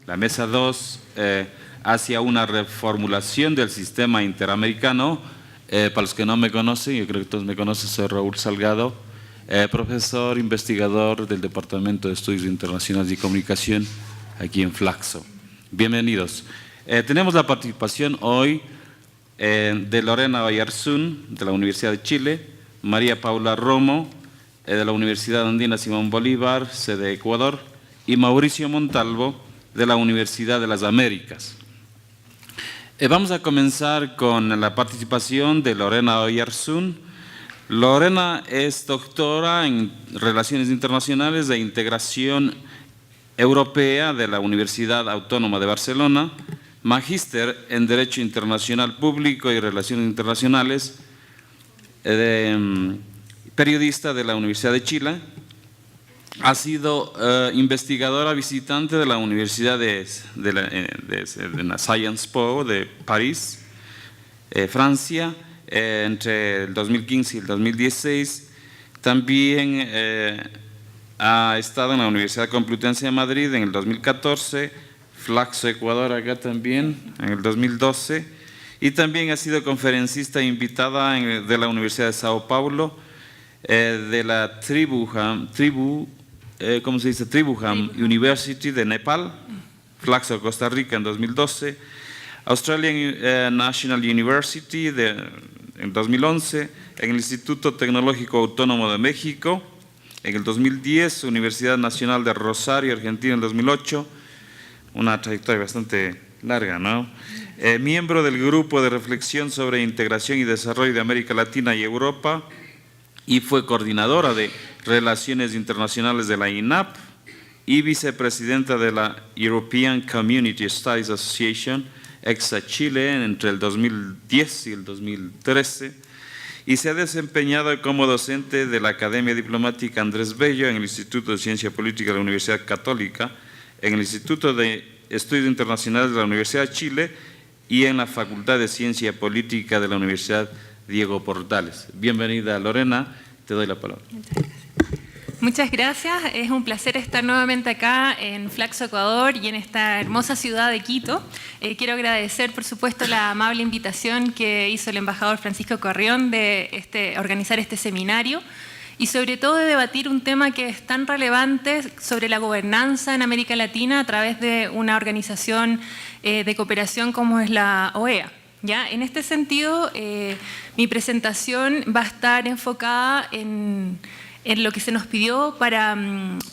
la mesa 2, hacia una reformulación del sistema interamericano. Para los que no me conocen, yo creo que todos me conocen, soy Raúl Salgado, profesor investigador del Departamento de Estudios Internacionales y Comunicación aquí en Flaxo. Bienvenidos. Tenemos la participación hoy de Lorena Oyarzún, de la Universidad de Chile, María Paula Romo, de la Universidad Andina Simón Bolívar, sede Ecuador, y Mauricio Montalvo, de la Universidad de las Américas. Vamos a comenzar con la participación de Lorena Oyarzún. Lorena es doctora en Relaciones Internacionales e Integración Europea de la Universidad Autónoma de Barcelona, magíster en Derecho Internacional Público y Relaciones Internacionales, periodista de la Universidad de Chile. Ha sido investigadora visitante de la Universidad de la Sciences Po de París, Francia, entre el 2015 y el 2016. También ha estado en la Universidad Complutense de Madrid en el 2014, Flaxo, Ecuador, acá también, en el 2012. Y también ha sido conferencista invitada de la Universidad de Sao Paulo, de la Tribhuvan University de Nepal, Flaxo, Costa Rica en 2012, Australian National University en 2011, en el Instituto Tecnológico Autónomo de México en el 2010, Universidad Nacional de Rosario, Argentina en 2008, una trayectoria bastante larga, ¿no? Miembro del Grupo de Reflexión sobre Integración y Desarrollo de América Latina y Europa, y fue coordinadora de Relaciones Internacionales de la INAP y vicepresidenta de la European Community Studies Association, EXA Chile, entre el 2010 y el 2013, y se ha desempeñado como docente de la Academia Diplomática Andrés Bello en el Instituto de Ciencia Política de la Universidad Católica, en el Instituto de Estudios Internacionales de la Universidad de Chile y en la Facultad de Ciencia Política de la Universidad Diego Portales. Bienvenida, Lorena, te doy la palabra. Muchas gracias, es un placer estar nuevamente acá en Flaxo, Ecuador, y en esta hermosa ciudad de Quito. Quiero agradecer, por supuesto, la amable invitación que hizo el embajador Francisco Corrión de organizar este seminario y sobre todo de debatir un tema que es tan relevante sobre la gobernanza en América Latina a través de una organización de cooperación como es la OEA. ¿Ya? En este sentido, mi presentación va a estar enfocada en lo que se nos pidió para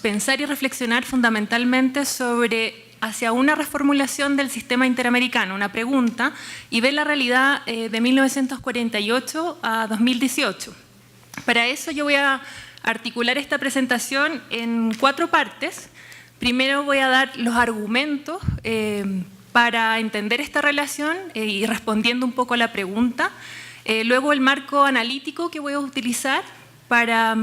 pensar y reflexionar fundamentalmente sobre hacia una reformulación del sistema interamericano, una pregunta, y ver la realidad de 1948 a 2018. Para eso yo voy a articular esta presentación en 4 partes. Primero voy a dar los argumentos para entender esta relación y respondiendo un poco a la pregunta. Luego el marco analítico que voy a utilizar para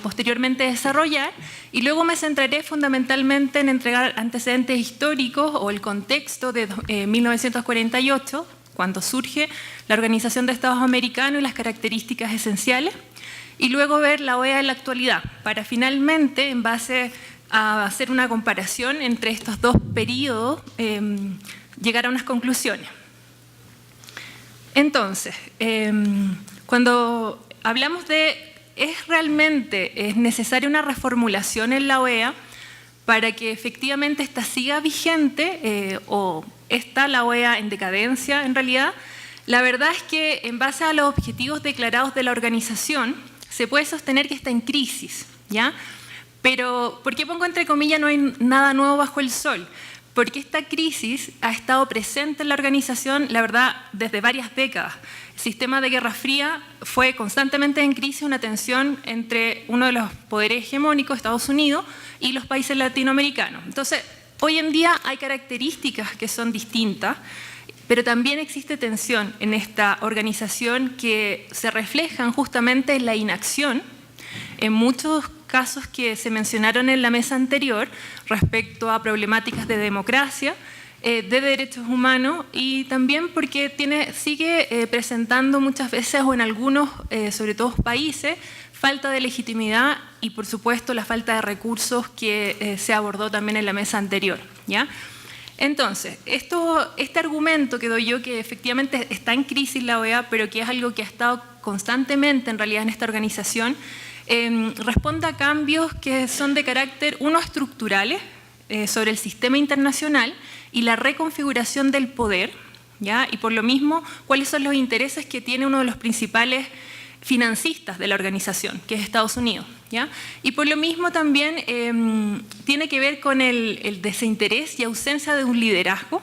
posteriormente desarrollar, y luego me centraré fundamentalmente en entregar antecedentes históricos o el contexto de 1948, cuando surge la Organización de Estados Americanos y las características esenciales, y luego ver la OEA en la actualidad, para finalmente, en base a hacer una comparación entre estos dos periodos, llegar a unas conclusiones. Entonces, cuando hablamos de ¿es necesaria una reformulación en la OEA para que efectivamente esta siga vigente o está la OEA en decadencia en realidad? La verdad es que en base a los objetivos declarados de la organización se puede sostener que está en crisis, ¿ya? Pero, ¿por qué pongo entre comillas no hay nada nuevo bajo el sol? Porque esta crisis ha estado presente en la organización, la verdad, desde varias décadas. El sistema de Guerra Fría fue constantemente en crisis, una tensión entre uno de los poderes hegemónicos, Estados Unidos, y los países latinoamericanos. Entonces, hoy en día hay características que son distintas, pero también existe tensión en esta organización que se reflejan justamente en la inacción, en muchos casos que se mencionaron en la mesa anterior respecto a problemáticas de democracia, de derechos humanos, y también porque sigue presentando muchas veces o en algunos, sobre todo países, falta de legitimidad y por supuesto la falta de recursos que se abordó también en la mesa anterior, ¿ya? Entonces, este argumento que doy yo, que efectivamente está en crisis la OEA, pero que es algo que ha estado constantemente en realidad en esta organización, responde a cambios que son de carácter, uno, estructurales, sobre el sistema internacional y la reconfiguración del poder, ¿ya? Y por lo mismo, cuáles son los intereses que tiene uno de los principales financistas de la organización, que es Estados Unidos, ¿ya? Y por lo mismo también tiene que ver con el desinterés y ausencia de un liderazgo.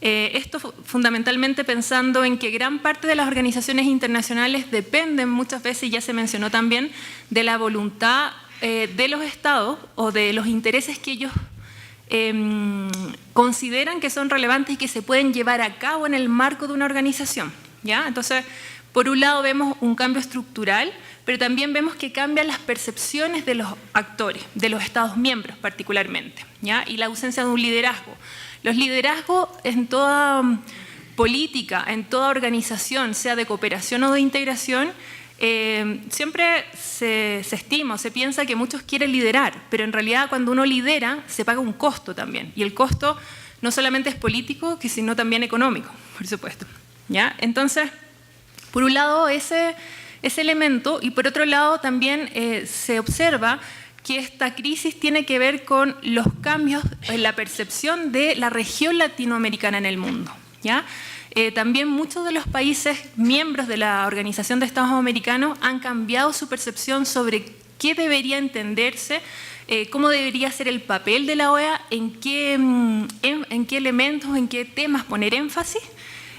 Esto fundamentalmente pensando en que gran parte de las organizaciones internacionales dependen muchas veces, ya se mencionó también, de la voluntad de los estados o de los intereses que ellos consideran que son relevantes y que se pueden llevar a cabo en el marco de una organización, ¿ya? Entonces, por un lado vemos un cambio estructural, pero también vemos que cambian las percepciones de los actores, de los Estados miembros particularmente, ¿ya? Y la ausencia de un liderazgo. Los liderazgos en toda política, en toda organización, sea de cooperación o de integración, siempre se estima o se piensa que muchos quieren liderar, pero en realidad cuando uno lidera se paga un costo también, y el costo no solamente es político, sino también económico, por supuesto, ¿ya? Entonces, por un lado ese elemento, y por otro lado también se observa que esta crisis tiene que ver con los cambios en la percepción de la región latinoamericana en el mundo, ¿ya? También muchos de los países miembros de la Organización de Estados Americanos han cambiado su percepción sobre qué debería entenderse, cómo debería ser el papel de la OEA, en qué elementos, en qué temas poner énfasis.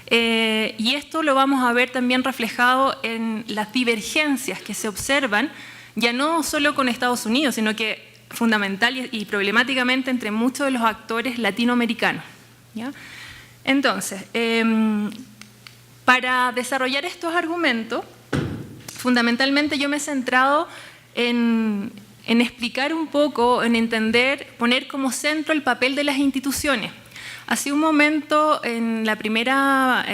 Y esto lo vamos a ver también reflejado en las divergencias que se observan, ya no solo con Estados Unidos, sino que fundamental y problemáticamente entre muchos de los actores latinoamericanos, ¿ya? Entonces, para desarrollar estos argumentos, fundamentalmente yo me he centrado en explicar un poco, en entender, poner como centro el papel de las instituciones. Hace un momento, en la primera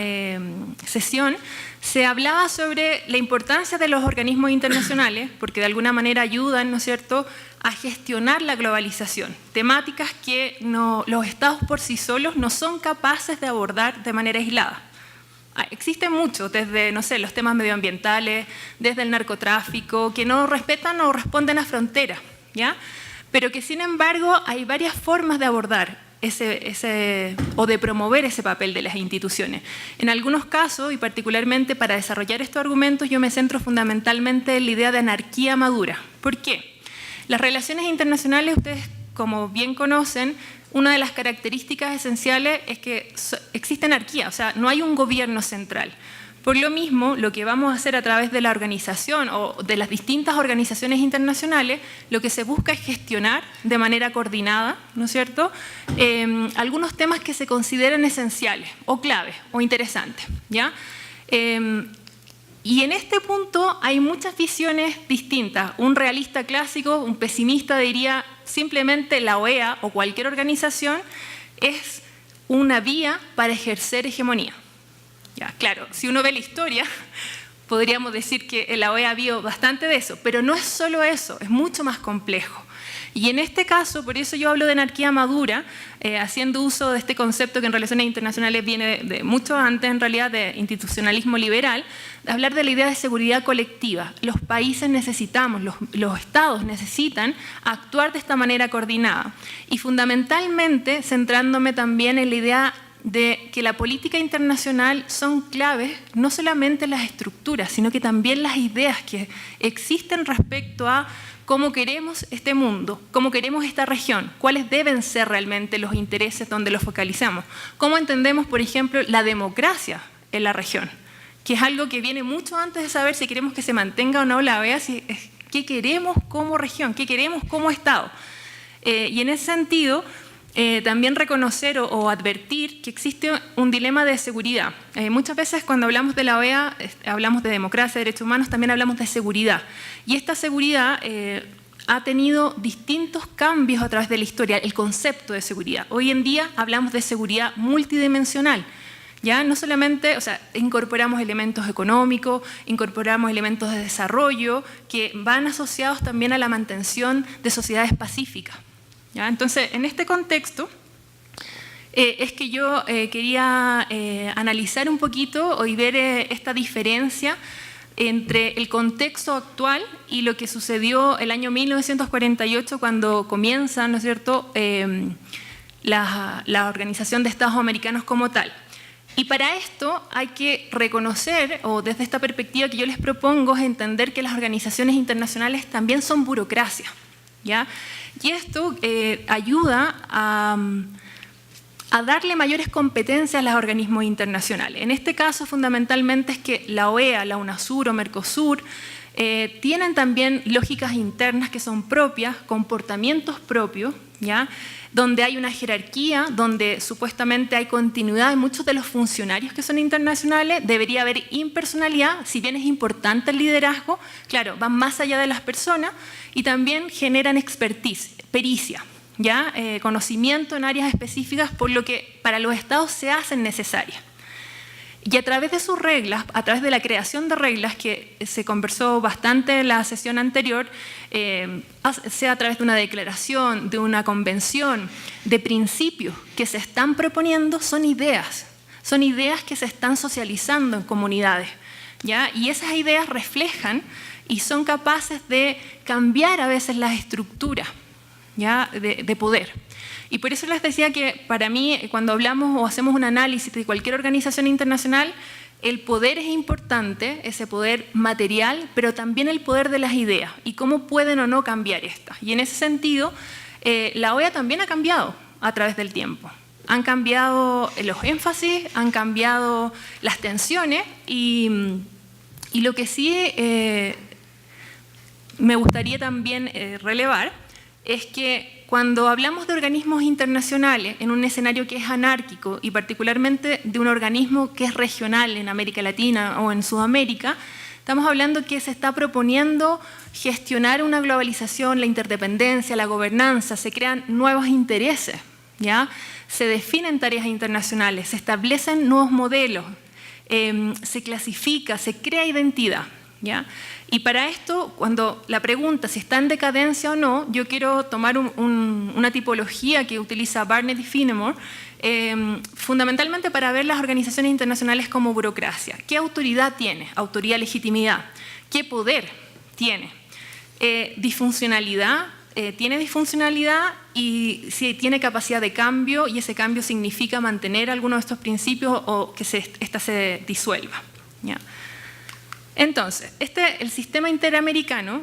sesión, se hablaba sobre la importancia de los organismos internacionales, porque de alguna manera ayudan, ¿no es cierto?, a gestionar la globalización, temáticas que los estados por sí solos no son capaces de abordar de manera aislada. Existen muchos, desde, no sé, los temas medioambientales, desde el narcotráfico, que no respetan o responden a fronteras, ¿ya? Pero que sin embargo hay varias formas de abordar o de promover ese papel de las instituciones. En algunos casos, y particularmente para desarrollar estos argumentos, yo me centro fundamentalmente en la idea de anarquía madura. ¿Por qué? Las relaciones internacionales, ustedes como bien conocen, una de las características esenciales es que existe anarquía, o sea, no hay un gobierno central. Por lo mismo, lo que vamos a hacer a través de la organización o de las distintas organizaciones internacionales, lo que se busca es gestionar de manera coordinada, ¿no es cierto?, algunos temas que se consideran esenciales o claves o interesantes, ¿ya? Y en este punto hay muchas visiones distintas. Un realista clásico, un pesimista diría simplemente la OEA o cualquier organización es una vía para ejercer hegemonía. Ya, claro, si uno ve la historia, podríamos decir que en la OEA ha habido bastante de eso, pero no es solo eso, es mucho más complejo. Y en este caso, por eso yo hablo de anarquía madura, haciendo uso de este concepto que en relaciones internacionales viene de mucho antes, en realidad, de institucionalismo liberal, de hablar de la idea de seguridad colectiva. Los países necesitamos, los estados necesitan actuar de esta manera coordinada. Y fundamentalmente, centrándome también en la idea de que la política internacional son claves no solamente las estructuras, sino que también las ideas que existen respecto a cómo queremos este mundo, cómo queremos esta región, cuáles deben ser realmente los intereses donde los focalizamos, cómo entendemos, por ejemplo, la democracia en la región, que es algo que viene mucho antes de saber si queremos que se mantenga o no la OEA, qué queremos como región, qué queremos como Estado. Y en ese sentido, también reconocer o advertir que existe un dilema de seguridad. Muchas veces cuando hablamos de la OEA, hablamos de democracia, derechos humanos, también hablamos de seguridad. Y esta seguridad ha tenido distintos cambios a través de la historia, el concepto de seguridad. Hoy en día hablamos de seguridad multidimensional. Ya no solamente, o sea, incorporamos elementos económicos, incorporamos elementos de desarrollo que van asociados también a la mantención de sociedades pacíficas. ¿Ya? Entonces, en este contexto, es que yo quería analizar un poquito y ver esta diferencia entre el contexto actual y lo que sucedió el año 1948 cuando comienza, ¿no es cierto?, la Organización de Estados Americanos como tal. Y para esto hay que reconocer, o desde esta perspectiva que yo les propongo, es entender que las organizaciones internacionales también son burocracia, ¿ya? Y esto ayuda a darle mayores competencias a los organismos internacionales. En este caso, fundamentalmente, es que la OEA, la UNASUR o Mercosur tienen también lógicas internas que son propias, comportamientos propios, ¿ya?, donde hay una jerarquía, donde supuestamente hay continuidad en muchos de los funcionarios que son internacionales, debería haber impersonalidad, si bien es importante el liderazgo, claro, van más allá de las personas y también generan expertise, pericia, ¿ya? Conocimiento en áreas específicas, por lo que para los estados se hacen necesarias. Y a través de sus reglas, a través de la creación de reglas, que se conversó bastante en la sesión anterior, sea a través de una declaración, de una convención, de principios que se están proponiendo, son ideas que se están socializando en comunidades, ¿ya? Y esas ideas reflejan y son capaces de cambiar a veces las estructuras, ¿ya?, de poder. Y por eso les decía que para mí, cuando hablamos o hacemos un análisis de cualquier organización internacional, el poder es importante, ese poder material, pero también el poder de las ideas y cómo pueden o no cambiar estas. Y en ese sentido, la OEA también ha cambiado a través del tiempo. Han cambiado los énfasis, han cambiado las tensiones y lo que sí me gustaría también relevar es que cuando hablamos de organismos internacionales en un escenario que es anárquico y particularmente de un organismo que es regional en América Latina o en Sudamérica, estamos hablando que se está proponiendo gestionar una globalización, la interdependencia, la gobernanza, se crean nuevos intereses, ¿ya? Se definen tareas internacionales, se establecen nuevos modelos, se clasifica, se crea identidad, ¿ya? Y para esto, cuando la pregunta si está en decadencia o no, yo quiero tomar una tipología que utiliza Barnett y Finemore, fundamentalmente para ver las organizaciones internacionales como burocracia. ¿Qué autoridad tiene? Autoridad, legitimidad. ¿Qué poder tiene? Disfuncionalidad. Tiene disfuncionalidad y si tiene capacidad de cambio, y ese cambio significa mantener algunos de estos principios o que ésta se disuelva, ¿ya? Entonces, el sistema interamericano,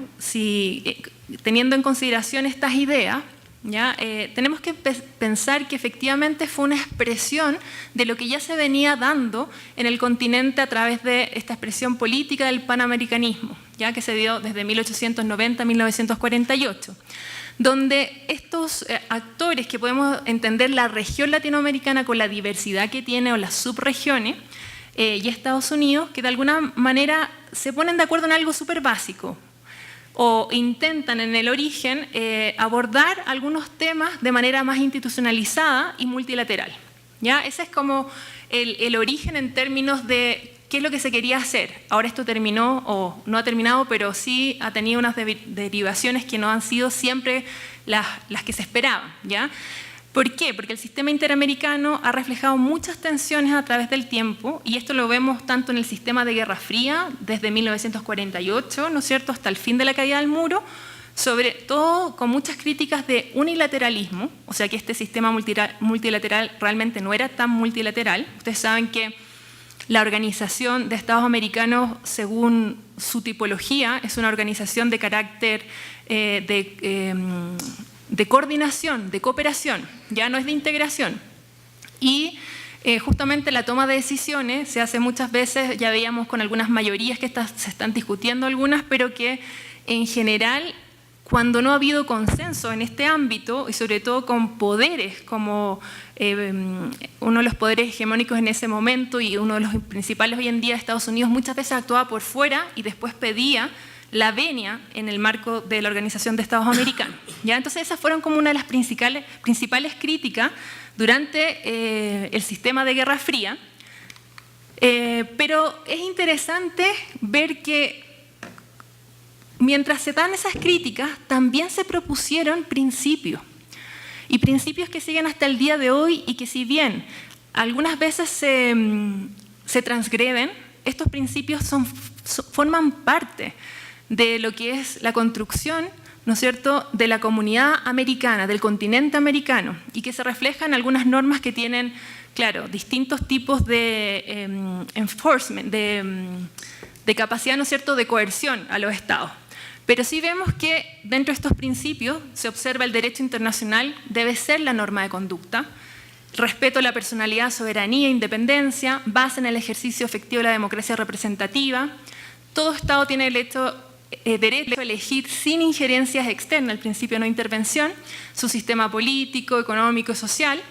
teniendo en consideración estas ideas, ¿ya? Tenemos que pensar que efectivamente fue una expresión de lo que ya se venía dando en el continente a través de esta expresión política del panamericanismo, ya que se dio desde 1890 a 1948, donde estos actores que podemos entender la región latinoamericana con la diversidad que tiene o las subregiones, y Estados Unidos, que de alguna manera se ponen de acuerdo en algo súper básico o intentan en el origen abordar algunos temas de manera más institucionalizada y multilateral, ¿ya? Ese es como el origen en términos de qué es lo que se quería hacer. Ahora esto terminó o no ha terminado, pero sí ha tenido unas derivaciones que no han sido siempre las que se esperaban, ¿ya? ¿Por qué? Porque el sistema interamericano ha reflejado muchas tensiones a través del tiempo y esto lo vemos tanto en el sistema de Guerra Fría desde 1948, ¿no es cierto?, hasta el fin de la caída del muro, sobre todo con muchas críticas de unilateralismo, o sea que este sistema multilateral realmente no era tan multilateral. Ustedes saben que la Organización de Estados Americanos, según su tipología, es una organización de carácter de coordinación, de cooperación, ya no es de integración. Y justamente la toma de decisiones se hace muchas veces, ya veíamos con algunas mayorías que se están discutiendo algunas, pero que en general, cuando no ha habido consenso en este ámbito, y sobre todo con poderes como uno de los poderes hegemónicos en ese momento y uno de los principales hoy en día, Estados Unidos, muchas veces actuaba por fuera y después pedía la venia en el marco de la Organización de Estados Americanos, ¿ya? Entonces esas fueron como una de las principales críticas durante el sistema de Guerra Fría, pero es interesante ver que mientras se dan esas críticas, también se propusieron principios. y principios que siguen hasta el día de hoy y que si bien algunas veces se transgreden, estos principios forman parte de lo que es la construcción, ¿no es cierto?, de la comunidad americana, del continente americano, y que se reflejan en algunas normas que tienen, claro, distintos tipos de enforcement, de capacidad, ¿no es cierto?, de coerción a los estados. Pero sí vemos que dentro de estos principios se observa el derecho internacional debe ser la norma de conducta, respeto a la personalidad, soberanía, independencia, base en el ejercicio efectivo de la democracia representativa. Todo Estado tiene derecho a elegir sin injerencias externas, el principio de no intervención, su sistema político, económico y social,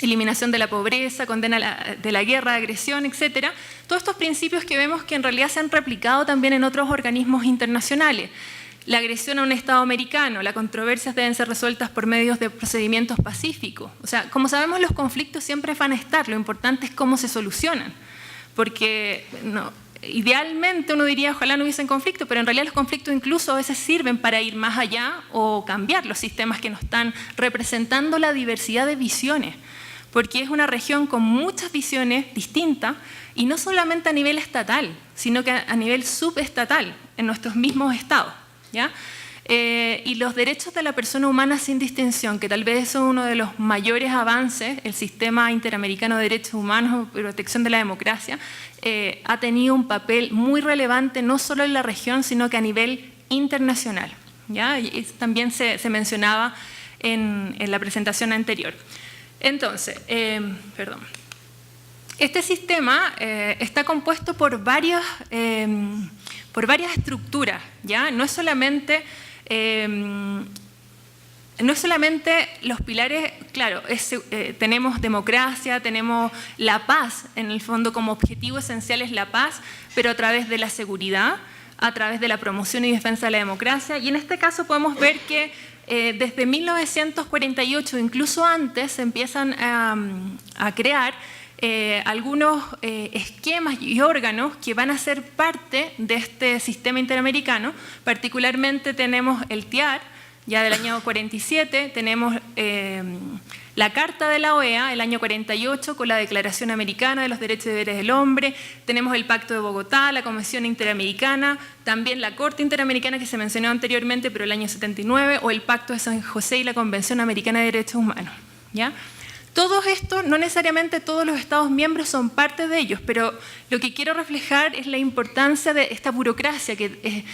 eliminación de la pobreza, condena de la guerra, de agresión, etc. Todos estos principios que vemos que en realidad se han replicado también en otros organismos internacionales. La agresión a un Estado americano, las controversias deben ser resueltas por medios de procedimientos pacíficos. O sea, como sabemos, los conflictos siempre van a estar, lo importante es cómo se solucionan. Porque idealmente uno diría, ojalá no hubiesen conflictos, pero en realidad los conflictos incluso a veces sirven para ir más allá o cambiar los sistemas que nos están representando la diversidad de visiones. Porque es una región con muchas visiones distintas y no solamente a nivel estatal, sino que a nivel subestatal, en nuestros mismos estados, ¿ya? Y los derechos de la persona humana sin distinción, que tal vez es uno de los mayores avances, el Sistema Interamericano de Derechos Humanos y Protección de la Democracia, ha tenido un papel muy relevante no solo en la región, sino que a nivel internacional, ¿ya? Y también se mencionaba en la presentación anterior. Entonces, este sistema está compuesto por varias estructuras, ¿ya? No es solamente los pilares, claro, tenemos democracia, tenemos la paz, en el fondo como objetivo esencial es la paz, pero a través de la seguridad, a través de la promoción y defensa de la democracia, y en este caso podemos ver que desde 1948, incluso antes, se empiezan a crear algunos esquemas y órganos que van a ser parte de este sistema interamericano. Particularmente tenemos el TIAR, ya del año 47, tenemos la Carta de la OEA, el año 48, con la Declaración Americana de los Derechos y Deberes del Hombre, tenemos el Pacto de Bogotá, la Convención Interamericana, también la Corte Interamericana que se mencionó anteriormente, pero el año 79, o el Pacto de San José y la Convención Americana de Derechos Humanos, ¿ya? Todo esto, no necesariamente todos los Estados miembros son parte de ellos, pero lo que quiero reflejar es la importancia de esta burocracia, que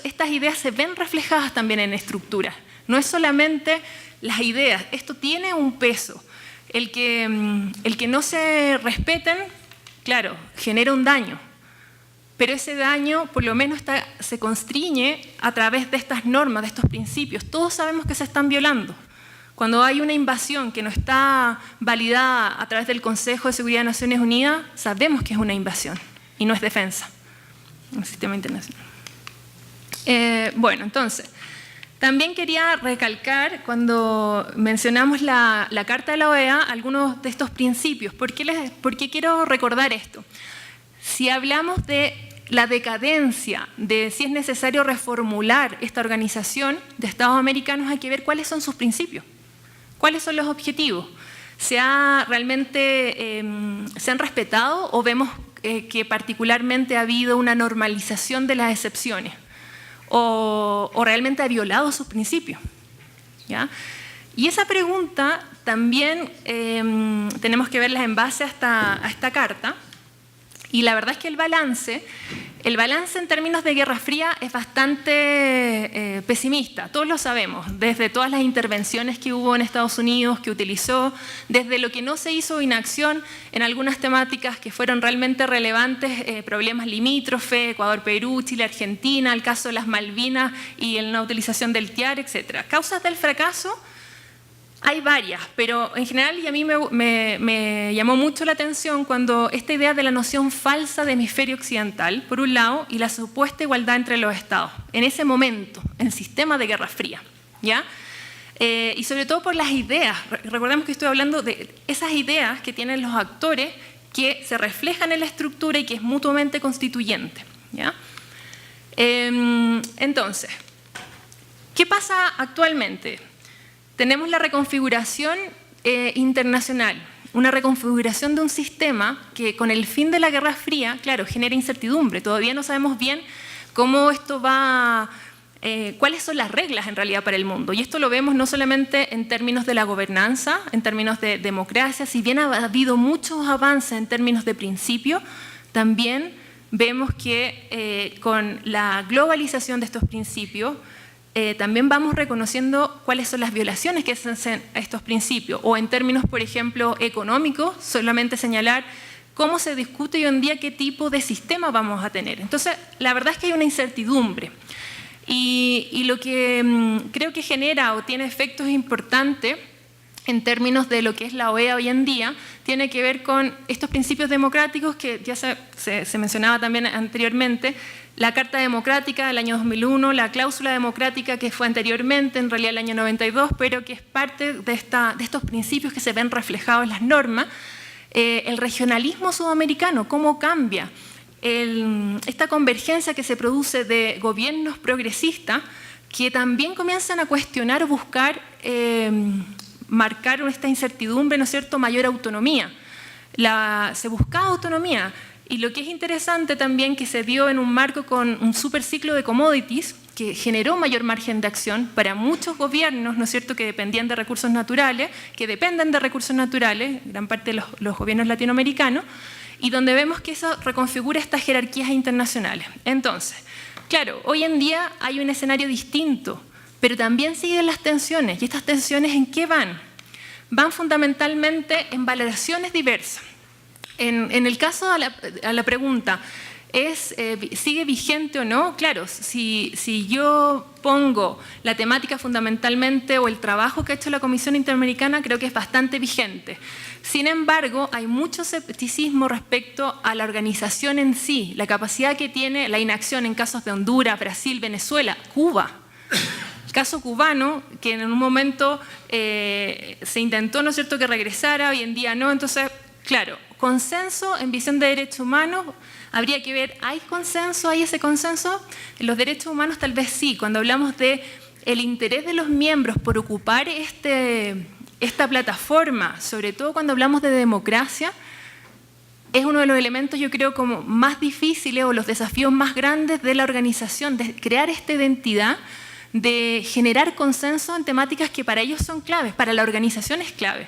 estas ideas se ven reflejadas también en estructuras. No es solamente las ideas, esto tiene un peso. El que no se respeten, claro, genera un daño, pero ese daño por lo menos se constriñe a través de estas normas, de estos principios. Todos sabemos que se están violando. Cuando hay una invasión que no está validada a través del Consejo de Seguridad de Naciones Unidas, sabemos que es una invasión y no es defensa en el sistema internacional. Bueno, entonces, también quería recalcar, cuando mencionamos la Carta de la OEA, algunos de estos principios. ¿Por qué quiero recordar esto? Si hablamos de la decadencia, de si es necesario reformular esta organización de Estados americanos, hay que ver cuáles son sus principios. ¿Cuáles son los objetivos? ¿Se han respetado o vemos que particularmente ha habido una normalización de las excepciones? ¿O realmente ha violado sus principios? ¿Ya? Y esa pregunta también tenemos que verla en base a esta carta. Y la verdad es que el balance en términos de Guerra Fría es bastante pesimista, todos lo sabemos, desde todas las intervenciones que hubo en Estados Unidos, que utilizó, desde lo que no se hizo inacción en algunas temáticas que fueron realmente relevantes, problemas limítrofes, Ecuador, Perú, Chile, Argentina, el caso de las Malvinas y la utilización del TIAR, etc. Causas del fracaso hay varias, pero en general, y a mí me llamó mucho la atención cuando esta idea de la noción falsa de hemisferio occidental, por un lado, y la supuesta igualdad entre los estados, en ese momento, en el sistema de Guerra Fría, ¿ya? Y sobre todo por las ideas, recordemos que estoy hablando de esas ideas que tienen los actores que se reflejan en la estructura y que es mutuamente constituyente, ¿ya? Entonces, ¿qué pasa actualmente? tenemos la reconfiguración internacional, una reconfiguración de un sistema que con el fin de la Guerra Fría, claro, genera incertidumbre. Todavía no sabemos bien cómo esto va, cuáles son las reglas en realidad para el mundo. Y esto lo vemos no solamente en términos de la gobernanza, en términos de democracia, si bien ha habido muchos avances en términos de principio, también vemos que con la globalización de estos principios, también vamos reconociendo cuáles son las violaciones que se hacen a estos principios, o en términos, por ejemplo, económicos, solamente señalar cómo se discute hoy en día qué tipo de sistema vamos a tener. Entonces, la verdad es que hay una incertidumbre. Y lo que creo que genera o tiene efectos importantes en términos de lo que es la OEA hoy en día, tiene que ver con estos principios democráticos que ya se mencionaba también anteriormente, la Carta Democrática del año 2001, la Cláusula Democrática que fue anteriormente, en realidad el año 92, pero que es parte de estos principios que se ven reflejados en las normas, el regionalismo sudamericano, cómo cambia, esta convergencia que se produce de gobiernos progresistas que también comienzan a cuestionar o buscar marcar esta incertidumbre, ¿no es cierto?, mayor autonomía. Se buscaba autonomía. Y lo que es interesante también que se dio en un marco con un superciclo de commodities que generó mayor margen de acción para muchos gobiernos, ¿no es cierto?, que dependían de recursos naturales, que dependen de recursos naturales, gran parte de los gobiernos latinoamericanos, y donde vemos que eso reconfigura estas jerarquías internacionales. Entonces, claro, hoy en día hay un escenario distinto, pero también siguen las tensiones. ¿Y estas tensiones en qué van? Van fundamentalmente en valoraciones diversas. En el caso a la pregunta, ¿sigue vigente o no? Claro, si yo pongo la temática fundamentalmente o el trabajo que ha hecho la Comisión Interamericana, creo que es bastante vigente. Sin embargo, hay mucho escepticismo respecto a la organización en sí, la capacidad que tiene la inacción en casos de Honduras, Brasil, Venezuela, Cuba. El caso cubano, que en un momento se intentó, ¿no es cierto?, que regresara, hoy en día no. Entonces, claro, consenso en visión de derechos humanos, habría que ver, ¿hay consenso? ¿Hay ese consenso? En los derechos humanos tal vez sí, cuando hablamos de el interés de los miembros por ocupar esta plataforma, sobre todo cuando hablamos de democracia, es uno de los elementos, yo creo, como más difíciles o los desafíos más grandes de la organización, de crear esta identidad, de generar consenso en temáticas que para ellos son claves, para la organización es clave.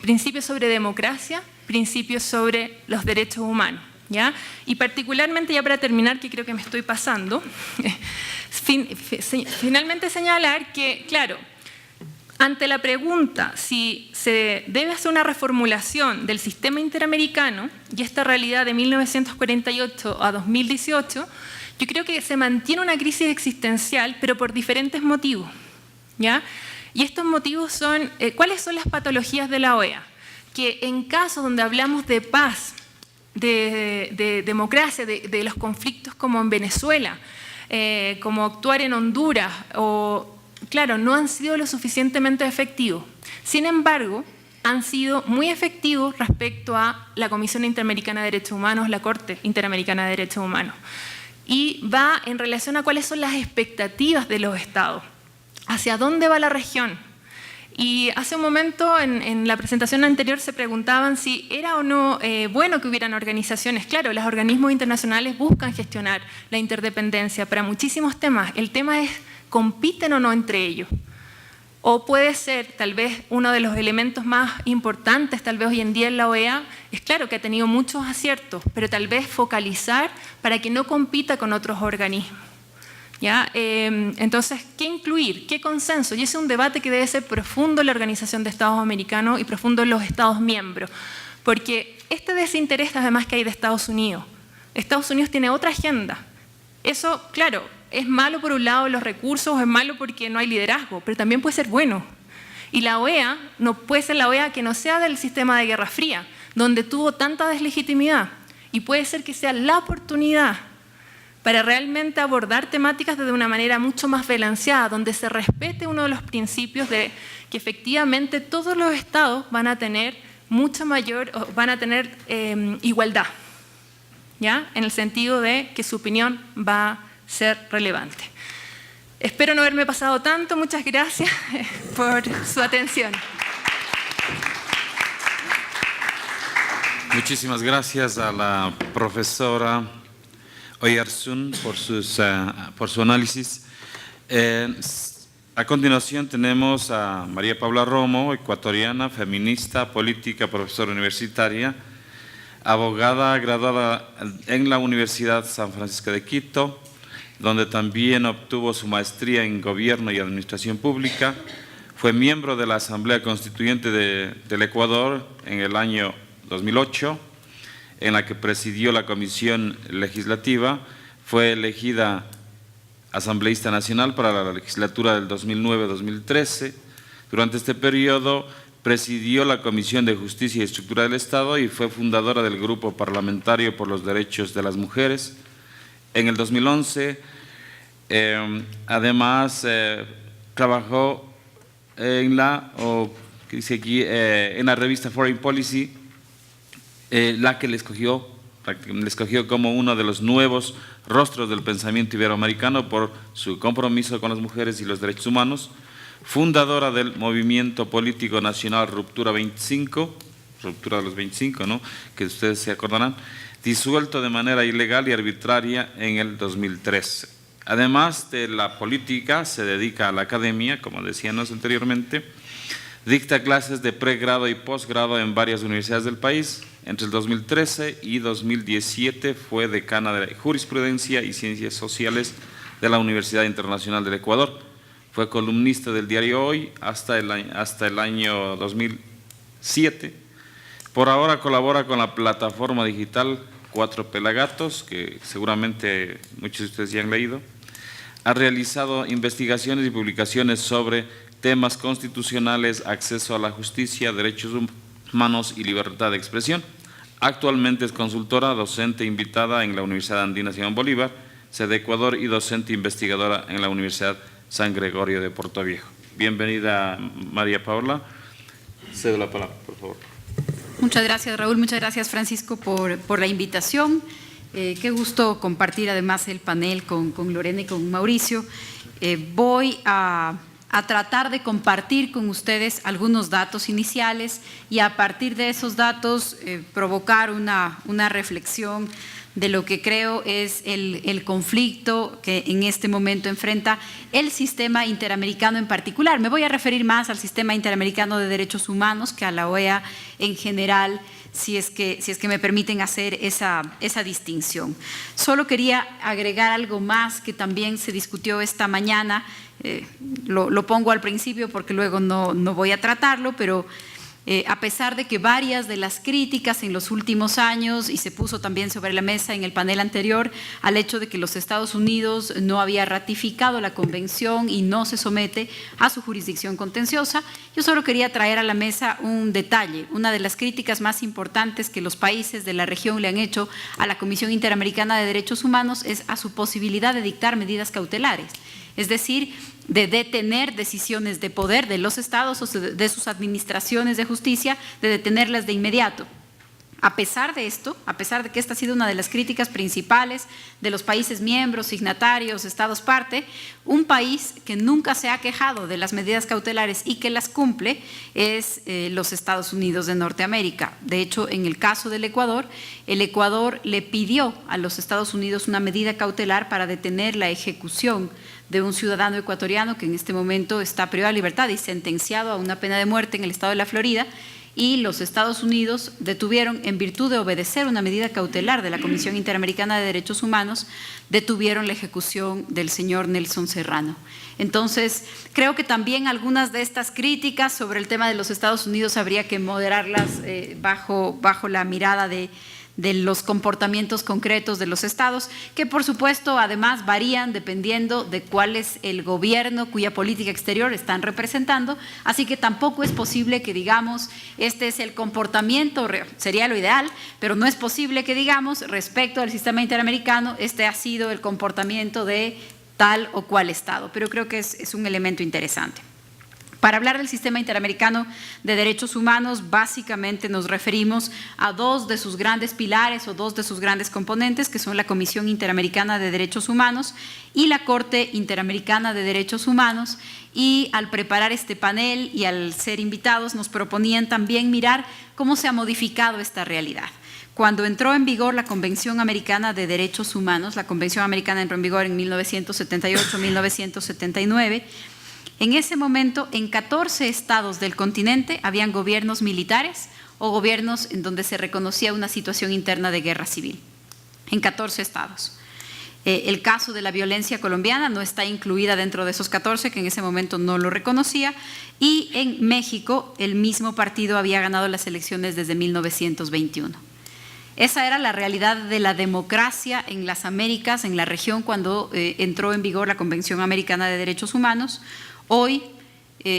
Principios sobre democracia, principios sobre los derechos humanos, ¿ya? Y particularmente, ya para terminar, que creo que me estoy pasando, finalmente señalar que, claro, ante la pregunta si se debe hacer una reformulación del sistema interamericano y esta realidad de 1948 a 2018, yo creo que se mantiene una crisis existencial, pero por diferentes motivos, ¿ya? Y estos motivos son, ¿cuáles son las patologías de la OEA? Que en casos donde hablamos de paz, de democracia, de los conflictos como en Venezuela, como actuar en Honduras, claro, no han sido lo suficientemente efectivos. Sin embargo, han sido muy efectivos respecto a la Comisión Interamericana de Derechos Humanos, la Corte Interamericana de Derechos Humanos. Y va en relación a cuáles son las expectativas de los estados, hacia dónde va la región. Y hace un momento, en la presentación anterior, se preguntaban si era o no bueno que hubieran organizaciones. Claro, los organismos internacionales buscan gestionar la interdependencia para muchísimos temas. El tema es, ¿compiten o no entre ellos? O puede ser, tal vez, uno de los elementos más importantes, tal vez hoy en día en la OEA, es claro que ha tenido muchos aciertos, pero tal vez focalizar para que no compita con otros organismos. ¿Ya? Entonces, ¿qué incluir? ¿Qué consenso? Y ese es un debate que debe ser profundo en la Organización de Estados Americanos y profundo en los Estados miembros, porque este desinterés además que hay de Estados Unidos. Estados Unidos tiene otra agenda. Eso, claro, es malo por un lado los recursos, es malo porque no hay liderazgo, pero también puede ser bueno. Y la OEA no puede ser la OEA que no sea del sistema de Guerra Fría, donde tuvo tanta deslegitimidad, y puede ser que sea la oportunidad para realmente abordar temáticas de una manera mucho más balanceada, donde se respete uno de los principios de que efectivamente todos los estados van a tener igualdad, ¿ya? En el sentido de que su opinión va a ser relevante. Espero no haberme pasado tanto. Muchas gracias por su atención. Muchísimas gracias a la profesora Oyarzún por su análisis. A continuación tenemos a María Paula Romo, ecuatoriana, feminista, política, profesora universitaria, abogada graduada en la Universidad San Francisco de Quito, donde también obtuvo su maestría en Gobierno y Administración Pública. Fue miembro de la Asamblea Constituyente del Ecuador en el año 2008, en la que presidió la Comisión Legislativa. Fue elegida asambleísta nacional para la legislatura del 2009-2013. Durante este periodo presidió la Comisión de Justicia y Estructura del Estado y fue fundadora del Grupo Parlamentario por los Derechos de las Mujeres. En el 2011, además, trabajó en la revista Foreign Policy, la que le escogió como uno de los nuevos rostros del pensamiento iberoamericano por su compromiso con las mujeres y los derechos humanos. Fundadora del movimiento político nacional Ruptura 25, Ruptura de los 25, ¿no?, que ustedes se acordarán, disuelto de manera ilegal y arbitraria en el 2013. Además de la política, se dedica a la academia, como decíamos anteriormente. Dicta clases de pregrado y posgrado en varias universidades del país. Entre el 2013 y 2017 fue decana de Jurisprudencia y Ciencias Sociales de la Universidad Internacional del Ecuador. Fue columnista del diario Hoy hasta el año 2007. Por ahora colabora con la plataforma digital Cuatro Pelagatos, que seguramente muchos de ustedes ya han leído. Ha realizado investigaciones y publicaciones sobre temas constitucionales, acceso a la justicia, derechos humanos y libertad de expresión. Actualmente es consultora, docente invitada en la Universidad Andina Simón Bolívar, sede Ecuador, y docente investigadora en la Universidad San Gregorio de Portoviejo. Bienvenida, María Paula. Cedo la palabra, por favor. Muchas gracias, Raúl. Muchas gracias, Francisco, por la invitación. Qué gusto compartir además el panel con Lorena y con Mauricio. Voy a tratar de compartir con ustedes algunos datos iniciales y a partir de esos datos provocar una reflexión de lo que creo es el conflicto que en este momento enfrenta el sistema interamericano en particular. Me voy a referir más al sistema interamericano de derechos humanos que a la OEA en general, si es que me permiten hacer esa distinción. Solo quería agregar algo más que también se discutió esta mañana. Lo pongo al principio porque luego no voy a tratarlo, pero a pesar de que varias de las críticas en los últimos años, y se puso también sobre la mesa en el panel anterior, al hecho de que los Estados Unidos no había ratificado la convención y no se somete a su jurisdicción contenciosa, yo solo quería traer a la mesa un detalle. Una de las críticas más importantes que los países de la región le han hecho a la Comisión Interamericana de Derechos Humanos es a su posibilidad de dictar medidas cautelares, es decir, de detener decisiones de poder de los estados o de sus administraciones de justicia, de detenerlas de inmediato. A pesar de esto, a pesar de que esta ha sido una de las críticas principales de los países miembros, signatarios, estados parte, un país que nunca se ha quejado de las medidas cautelares y que las cumple es los Estados Unidos de Norteamérica. De hecho, en el caso del Ecuador, el Ecuador le pidió a los Estados Unidos una medida cautelar para detener la ejecución de un ciudadano ecuatoriano que en este momento está privado de libertad y sentenciado a una pena de muerte en el estado de la Florida, y los Estados Unidos detuvieron, en virtud de obedecer una medida cautelar de la Comisión Interamericana de Derechos Humanos, detuvieron la ejecución del señor Nelson Serrano. Entonces, creo que también algunas de estas críticas sobre el tema de los Estados Unidos habría que moderarlas bajo la mirada de los comportamientos concretos de los estados, que por supuesto además varían dependiendo de cuál es el gobierno cuya política exterior están representando, así que tampoco es posible que digamos este es el comportamiento, sería lo ideal, pero no es posible que digamos respecto al sistema interamericano este ha sido el comportamiento de tal o cual estado, pero creo que es un elemento interesante. Para hablar del Sistema Interamericano de Derechos Humanos, básicamente nos referimos a dos de sus grandes pilares o dos de sus grandes componentes, que son la Comisión Interamericana de Derechos Humanos y la Corte Interamericana de Derechos Humanos. Y al preparar este panel y al ser invitados, nos proponían también mirar cómo se ha modificado esta realidad. Cuando entró en vigor la Convención Americana de Derechos Humanos, la Convención Americana entró en vigor en 1978-1979, en ese momento, en 14 estados del continente habían gobiernos militares o gobiernos en donde se reconocía una situación interna de guerra civil. En 14 estados. El caso de la violencia colombiana no está incluida dentro de esos 14, que en ese momento no lo reconocía. Y en México, el mismo partido había ganado las elecciones desde 1921. Esa era la realidad de la democracia en las Américas, en la región, cuando entró en vigor la Convención Americana de Derechos Humanos. Hoy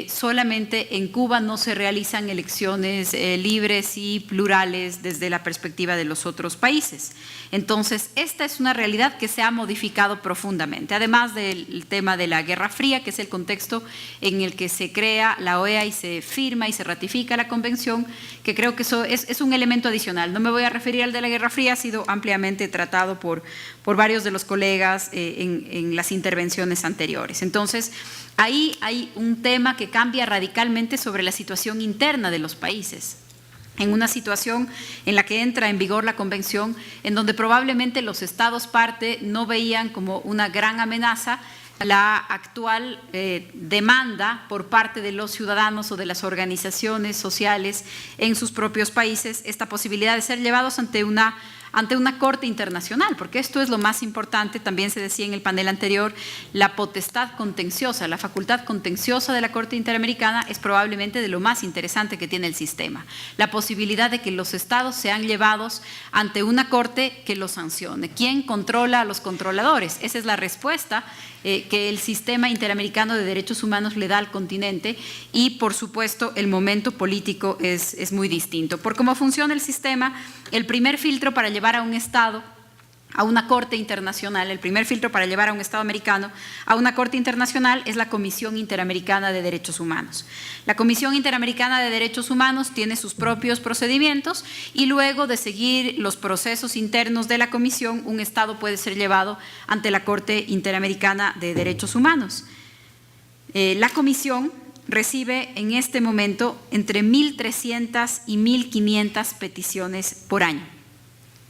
solamente en Cuba no se realizan elecciones libres y plurales desde la perspectiva de los otros países. Entonces, esta es una realidad que se ha modificado profundamente, además del tema de la Guerra Fría, que es el contexto en el que se crea la OEA y se firma y se ratifica la convención, que creo que eso es un elemento adicional. No me voy a referir al de la Guerra Fría, ha sido ampliamente tratado por varios de los colegas en las intervenciones anteriores. Entonces, ahí hay un tema que cambia radicalmente sobre la situación interna de los países. En una situación en la que entra en vigor la convención, en donde probablemente los estados parte no veían como una gran amenaza la actual demanda por parte de los ciudadanos o de las organizaciones sociales en sus propios países, esta posibilidad de ser llevados ante una corte internacional, porque esto es lo más importante. También se decía en el panel anterior, la potestad contenciosa, la facultad contenciosa de la Corte Interamericana es probablemente de lo más interesante que tiene el sistema. La posibilidad de que los estados sean llevados ante una corte que los sancione. ¿Quién controla a los controladores? Esa es la respuesta que el Sistema Interamericano de Derechos Humanos le da al continente, y por supuesto el momento político es muy distinto. Por cómo funciona el sistema, el primer filtro para llevar a un Estado a una corte internacional, el primer filtro para llevar a un Estado americano a una corte internacional es la Comisión Interamericana de Derechos Humanos. La Comisión Interamericana de Derechos Humanos tiene sus propios procedimientos y luego de seguir los procesos internos de la Comisión, un Estado puede ser llevado ante la Corte Interamericana de Derechos Humanos. La Comisión recibe en este momento entre 1.300 y 1.500 peticiones por año.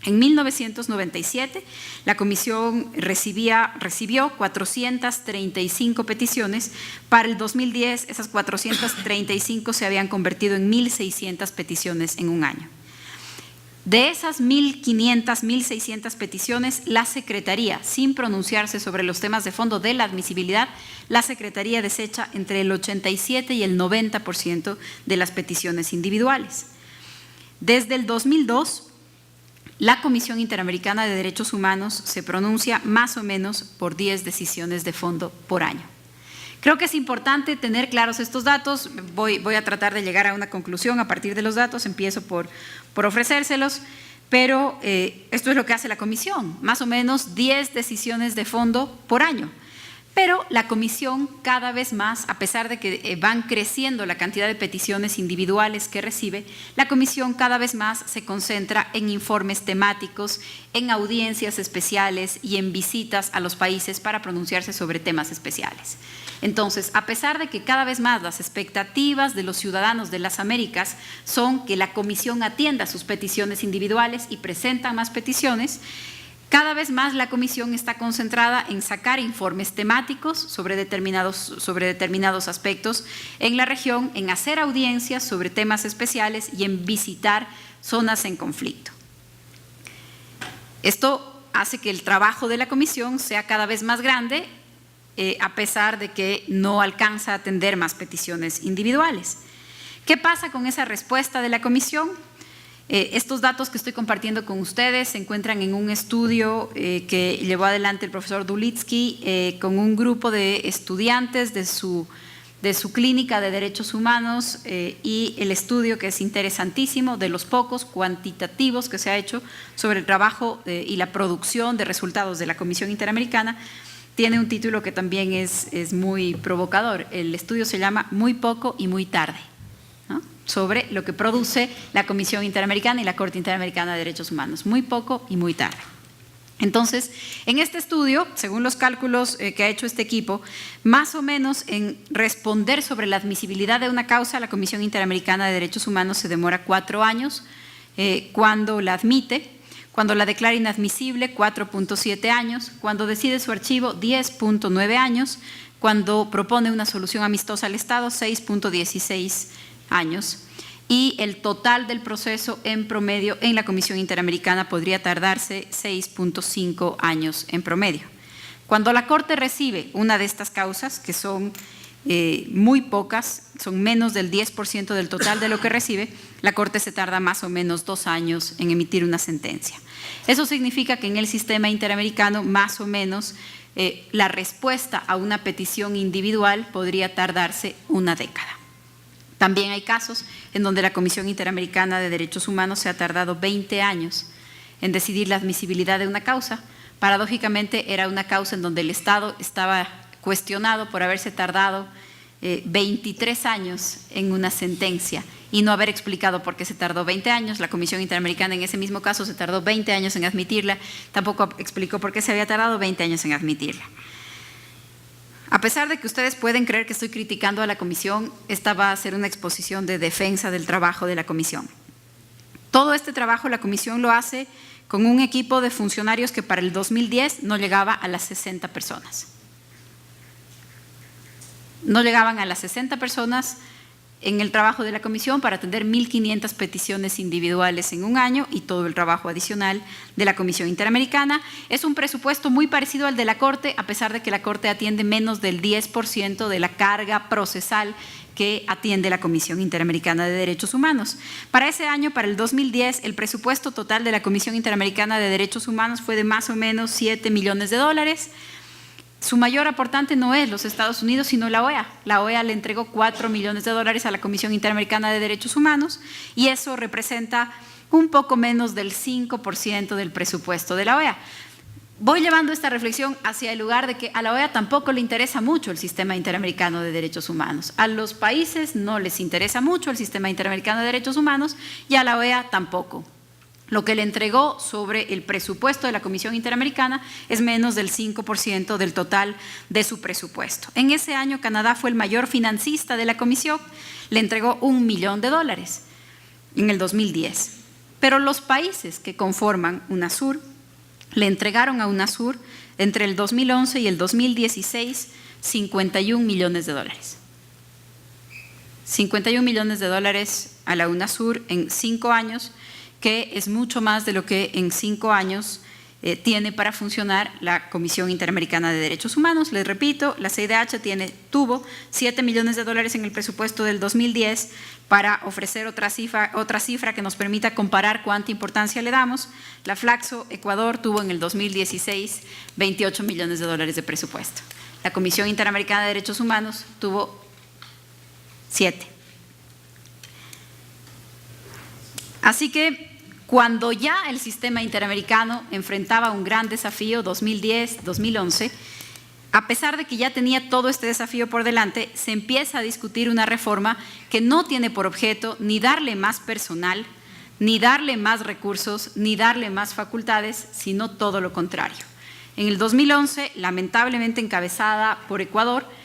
En 1997, la Comisión recibió 435 peticiones. Para el 2010, esas 435 se habían convertido en 1.600 peticiones en un año. De esas 1.500, 1.600 peticiones, la Secretaría, sin pronunciarse sobre los temas de fondo de la admisibilidad, la Secretaría desecha entre el 87 y el 90% de las peticiones individuales. Desde el 2002, la Comisión Interamericana de Derechos Humanos se pronuncia más o menos por 10 decisiones de fondo por año. Creo que es importante tener claros estos datos. Voy a tratar de llegar a una conclusión a partir de los datos, empiezo por ofrecérselos, pero esto es lo que hace la Comisión, más o menos 10 decisiones de fondo por año. Pero la Comisión cada vez más, a pesar de que van creciendo la cantidad de peticiones individuales que recibe, la Comisión cada vez más se concentra en informes temáticos, en audiencias especiales y en visitas a los países para pronunciarse sobre temas especiales. Entonces, a pesar de que cada vez más las expectativas de los ciudadanos de las Américas son que la Comisión atienda sus peticiones individuales y presenta más peticiones, cada vez más la Comisión está concentrada en sacar informes temáticos sobre determinados aspectos en la región, en hacer audiencias sobre temas especiales y en visitar zonas en conflicto. Esto hace que el trabajo de la Comisión sea cada vez más grande, a pesar de que no alcanza a atender más peticiones individuales. ¿Qué pasa con esa respuesta de la Comisión? Estos datos que estoy compartiendo con ustedes se encuentran en un estudio que llevó adelante el profesor Dulitsky con un grupo de estudiantes de su clínica de derechos humanos y el estudio, que es interesantísimo, de los pocos cuantitativos que se ha hecho sobre el trabajo y la producción de resultados de la Comisión Interamericana, tiene un título que también es muy provocador. El estudio se llama Muy poco y muy tarde, ¿no?, sobre lo que produce la Comisión Interamericana y la Corte Interamericana de Derechos Humanos. Muy poco y muy tarde. Entonces, en este estudio, según los cálculos que ha hecho este equipo, más o menos en responder sobre la admisibilidad de una causa, la Comisión Interamericana de Derechos Humanos se demora 4 años cuando la admite, cuando la declara inadmisible 4.7 años, cuando decide su archivo 10.9 años, cuando propone una solución amistosa al Estado 6.16 años. Y el total del proceso en promedio en la Comisión Interamericana podría tardarse 6.5 años en promedio. Cuando la Corte recibe una de estas causas, que son muy pocas, son menos del 10% del total de lo que recibe, la Corte se tarda más o menos 2 años en emitir una sentencia. Eso significa que en el sistema interamericano más o menos la respuesta a una petición individual podría tardarse 1 década. También hay casos en donde la Comisión Interamericana de Derechos Humanos se ha tardado 20 años en decidir la admisibilidad de una causa. Paradójicamente era una causa en donde el Estado estaba cuestionado por haberse tardado 23 años en una sentencia y no haber explicado por qué se tardó 20 años. La Comisión Interamericana en ese mismo caso se tardó 20 años en admitirla, tampoco explicó por qué se había tardado 20 años en admitirla. A pesar de que ustedes pueden creer que estoy criticando a la Comisión, esta va a ser una exposición de defensa del trabajo de la Comisión. Todo este trabajo la Comisión lo hace con un equipo de funcionarios que para el 2010 no llegaba a las 60 personas. No llegaban a las 60 personas en el trabajo de la Comisión para atender 1.500 peticiones individuales en un año y todo el trabajo adicional de la Comisión Interamericana. Es un presupuesto muy parecido al de la Corte, a pesar de que la Corte atiende menos del 10% de la carga procesal que atiende la Comisión Interamericana de Derechos Humanos. Para ese año, para el 2010, el presupuesto total de la Comisión Interamericana de Derechos Humanos fue de más o menos $7 millones. Su mayor aportante no es los Estados Unidos, sino la OEA. La OEA le entregó $4 millones a la Comisión Interamericana de Derechos Humanos y eso representa un poco menos del 5% del presupuesto de la OEA. Voy llevando esta reflexión hacia el lugar de que a la OEA tampoco le interesa mucho el sistema interamericano de derechos humanos. A los países no les interesa mucho el sistema interamericano de derechos humanos y a la OEA tampoco. Lo que le entregó sobre el presupuesto de la Comisión Interamericana es menos del 5% del total de su presupuesto. En ese año, Canadá fue el mayor financista de la Comisión, le entregó $1 millón en el 2010. Pero los países que conforman UNASUR le entregaron a UNASUR entre el 2011 y el 2016 $51 millones. $51 millones a la UNASUR en 5 años, que es mucho más de lo que en 5 años tiene para funcionar la Comisión Interamericana de Derechos Humanos. Les repito, la CIDH tuvo $7 millones en el presupuesto del 2010 para ofrecer otra cifra que nos permita comparar cuánta importancia le damos. La Flaxo Ecuador tuvo en el 2016 $28 millones de presupuesto. La Comisión Interamericana de Derechos Humanos tuvo 7. Así que cuando ya el sistema interamericano enfrentaba un gran desafío, 2010, 2011, a pesar de que ya tenía todo este desafío por delante, se empieza a discutir una reforma que no tiene por objeto ni darle más personal, ni darle más recursos, ni darle más facultades, sino todo lo contrario. En el 2011, lamentablemente encabezada por Ecuador,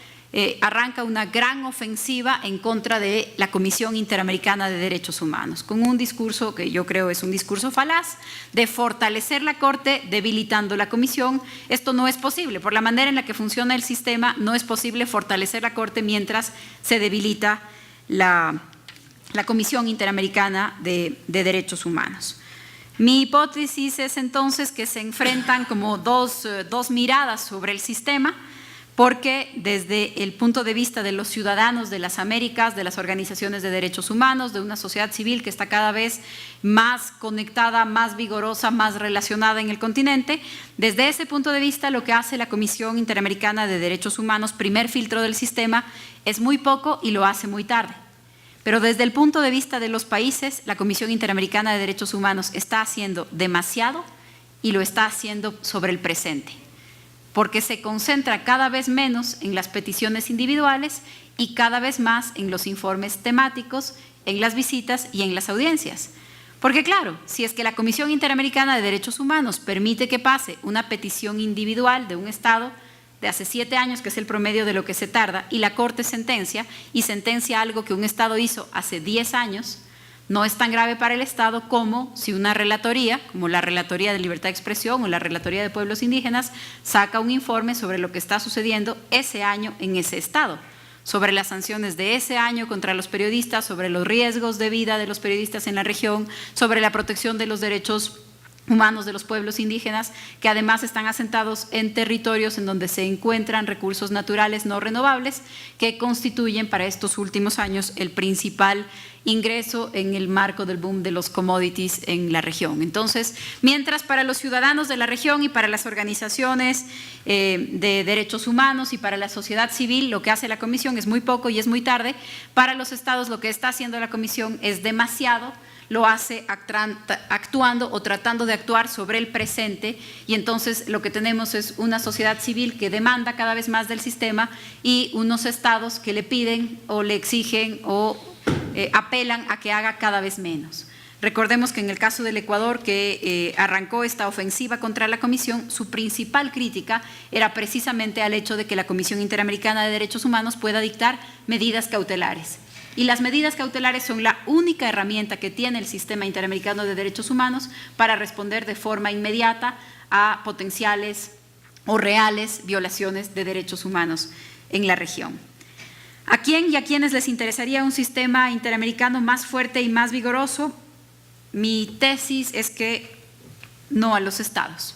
arranca una gran ofensiva en contra de la Comisión Interamericana de Derechos Humanos, con un discurso que yo creo es un discurso falaz de fortalecer la Corte debilitando la Comisión. Esto no es posible, por la manera en la que funciona el sistema, no es posible fortalecer la Corte mientras se debilita la Comisión Interamericana de Derechos Humanos. Mi hipótesis es entonces que se enfrentan como dos miradas sobre el sistema, porque desde el punto de vista de los ciudadanos de las Américas, de las organizaciones de derechos humanos, de una sociedad civil que está cada vez más conectada, más vigorosa, más relacionada en el continente, desde ese punto de vista lo que hace la Comisión Interamericana de Derechos Humanos, primer filtro del sistema, es muy poco y lo hace muy tarde. Pero desde el punto de vista de los países, la Comisión Interamericana de Derechos Humanos está haciendo demasiado y lo está haciendo sobre el presente. porque se concentra cada vez menos en las peticiones individuales y cada vez más en los informes temáticos, en las visitas y en las audiencias. Porque claro, si es que la Comisión Interamericana de Derechos Humanos permite que pase una petición individual de un Estado de hace 7 años, que es el promedio de lo que se tarda, y la Corte sentencia algo que un Estado hizo hace 10 años, no es tan grave para el Estado como si una relatoría, como la Relatoría de Libertad de Expresión o la Relatoría de Pueblos Indígenas, saca un informe sobre lo que está sucediendo ese año en ese Estado, sobre las sanciones de ese año contra los periodistas, sobre los riesgos de vida de los periodistas en la región, sobre la protección de los derechos humanos de los pueblos indígenas, que además están asentados en territorios en donde se encuentran recursos naturales no renovables que constituyen para estos últimos años el principal ingreso en el marco del boom de los commodities en la región. Entonces, mientras para los ciudadanos de la región y para las organizaciones de derechos humanos y para la sociedad civil lo que hace la Comisión es muy poco y es muy tarde, para los estados lo que está haciendo la Comisión es demasiado, lo hace actuando o tratando de actuar sobre el presente, y entonces lo que tenemos es una sociedad civil que demanda cada vez más del sistema y unos estados que le piden o le exigen o apelan a que haga cada vez menos. Recordemos que en el caso del Ecuador, que arrancó esta ofensiva contra la Comisión, su principal crítica era precisamente al hecho de que la Comisión Interamericana de Derechos Humanos pueda dictar medidas cautelares. Y las medidas cautelares son la única herramienta que tiene el Sistema Interamericano de Derechos Humanos para responder de forma inmediata a potenciales o reales violaciones de derechos humanos en la región. ¿A quién y a quiénes les interesaría un sistema interamericano más fuerte y más vigoroso? Mi tesis es que no a los estados.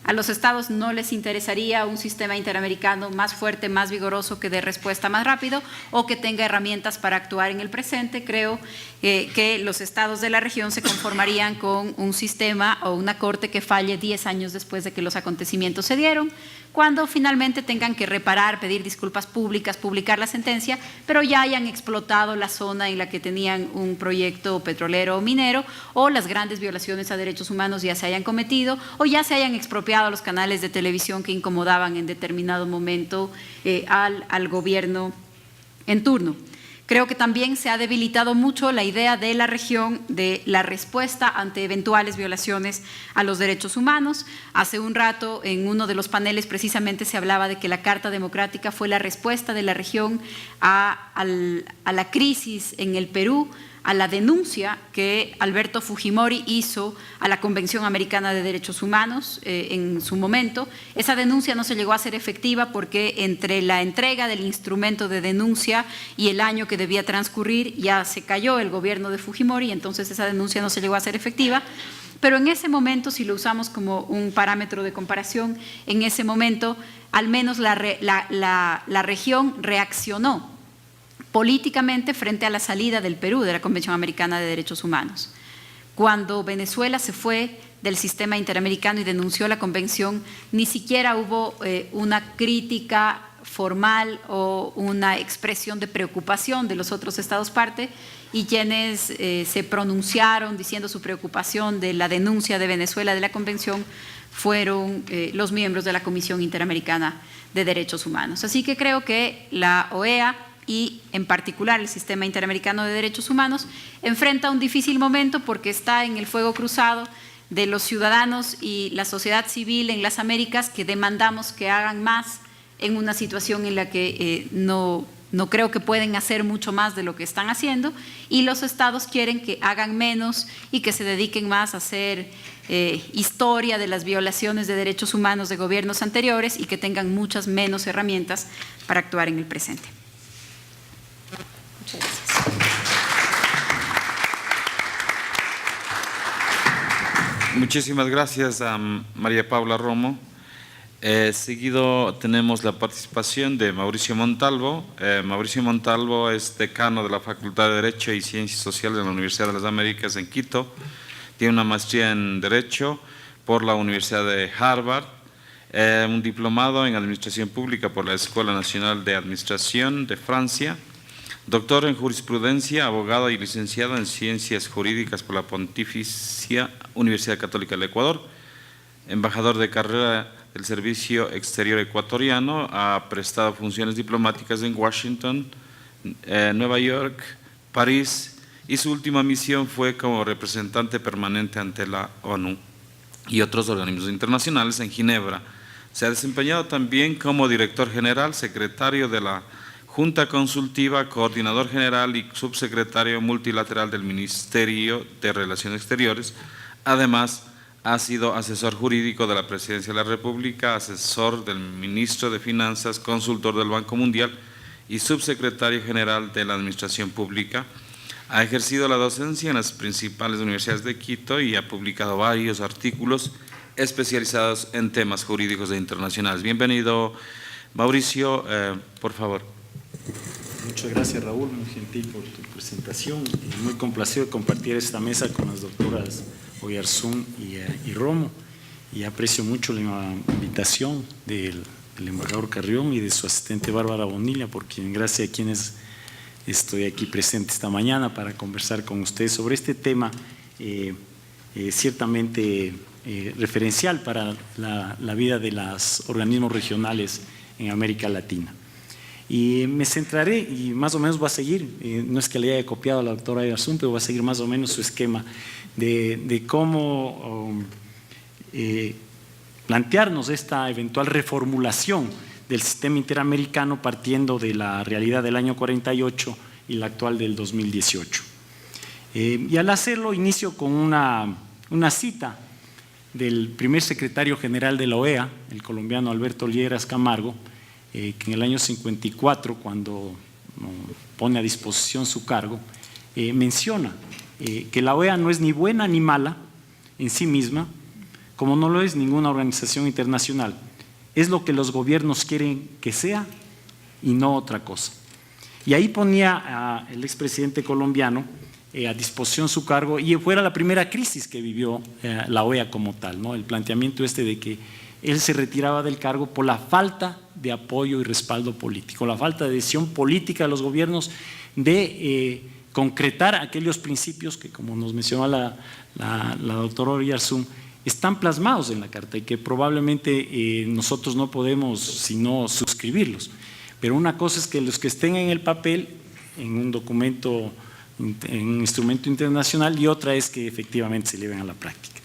A los estados no les interesaría un sistema interamericano más fuerte, más vigoroso, que dé respuesta más rápido o que tenga herramientas para actuar en el presente. Creo que los estados de la región se conformarían con un sistema o una corte que falle 10 años después de que los acontecimientos se dieron, cuando finalmente tengan que reparar, pedir disculpas públicas, publicar la sentencia, pero ya hayan explotado la zona en la que tenían un proyecto petrolero o minero, o las grandes violaciones a derechos humanos ya se hayan cometido, o ya se hayan expropiado los canales de televisión que incomodaban en determinado momento al gobierno en turno. Creo que también se ha debilitado mucho la idea de la región de la respuesta ante eventuales violaciones a los derechos humanos. Hace un rato en uno de los paneles precisamente se hablaba de que la Carta Democrática fue la respuesta de la región a la crisis en el Perú, a la denuncia que Alberto Fujimori hizo a la Convención Americana de Derechos Humanos en su momento. Esa denuncia no se llegó a ser efectiva porque entre la entrega del instrumento de denuncia y el año que debía transcurrir ya se cayó el gobierno de Fujimori, entonces esa denuncia no se llegó a ser efectiva. Pero en ese momento, si lo usamos como un parámetro de comparación, en ese momento al menos la región reaccionó políticamente frente a la salida del Perú de la Convención Americana de Derechos Humanos. Cuando Venezuela se fue del sistema interamericano y denunció la convención, ni siquiera hubo una crítica formal o una expresión de preocupación de los otros estados parte, y quienes se pronunciaron diciendo su preocupación de la denuncia de Venezuela de la convención fueron los miembros de la Comisión Interamericana de Derechos Humanos. Así que creo que la OEA y en particular el Sistema Interamericano de Derechos Humanos enfrenta un difícil momento porque está en el fuego cruzado de los ciudadanos y la sociedad civil en las Américas, que demandamos que hagan más en una situación en la que no creo que pueden hacer mucho más de lo que están haciendo, y los estados quieren que hagan menos y que se dediquen más a hacer historia de las violaciones de derechos humanos de gobiernos anteriores y que tengan muchas menos herramientas para actuar en el presente. Muchas gracias. Muchísimas gracias a María Paula Romo. Seguido tenemos la participación de Mauricio Montalvo. Mauricio Montalvo es decano de la Facultad de Derecho y Ciencias Sociales de la Universidad de las Américas en Quito. Tiene una maestría en Derecho por la Universidad de Harvard, un diplomado en Administración Pública por la Escuela Nacional de Administración de Francia, doctor en Jurisprudencia, abogado y licenciado en Ciencias Jurídicas por la Pontificia Universidad Católica del Ecuador, embajador de carrera del Servicio Exterior Ecuatoriano, ha prestado funciones diplomáticas en Washington, Nueva York, París, y su última misión fue como representante permanente ante la ONU y otros organismos internacionales en Ginebra. Se ha desempeñado también como director general, secretario de la Junta Consultiva, coordinador general y subsecretario multilateral del Ministerio de Relaciones Exteriores. Además, ha sido asesor jurídico de la Presidencia de la República, asesor del Ministro de Finanzas, consultor del Banco Mundial y subsecretario general de la Administración Pública. Ha ejercido la docencia en las principales universidades de Quito y ha publicado varios artículos especializados en temas jurídicos e internacionales. Bienvenido, Mauricio, por favor. Muchas gracias, Raúl, muy gentil por tu presentación y muy complacido de compartir esta mesa con las doctoras Oyarzún y Romo, y aprecio mucho la invitación del embajador Carrión y de su asistente Bárbara Bonilla, por quien, gracias a quienes estoy aquí presente esta mañana para conversar con ustedes sobre este tema ciertamente referencial para la vida de los organismos regionales en América Latina. Y me centraré, y más o menos voy a seguir, no es que le haya copiado a la doctora Oyarzún, pero voy a seguir más o menos su esquema de cómo plantearnos esta eventual reformulación del sistema interamericano partiendo de la realidad del año 48 y la actual del 2018. Y al hacerlo inicio con una cita del primer secretario general de la OEA, el colombiano Alberto Lleras Camargo, que en el año 54, cuando pone a disposición su cargo, menciona que la OEA no es ni buena ni mala en sí misma, como no lo es ninguna organización internacional. Es lo que los gobiernos quieren que sea y no otra cosa. Y ahí ponía el expresidente colombiano a disposición su cargo, y fuera la primera crisis que vivió la OEA como tal, ¿no? El planteamiento de que él se retiraba del cargo por la falta de apoyo y respaldo político, la falta de decisión política de los gobiernos de concretar aquellos principios que, como nos mencionó la doctora Oyarzún, están plasmados en la Carta y que probablemente nosotros no podemos sino suscribirlos. Pero una cosa es que los que estén en el papel, en un documento, en un instrumento internacional, y otra es que efectivamente se lleven a la práctica.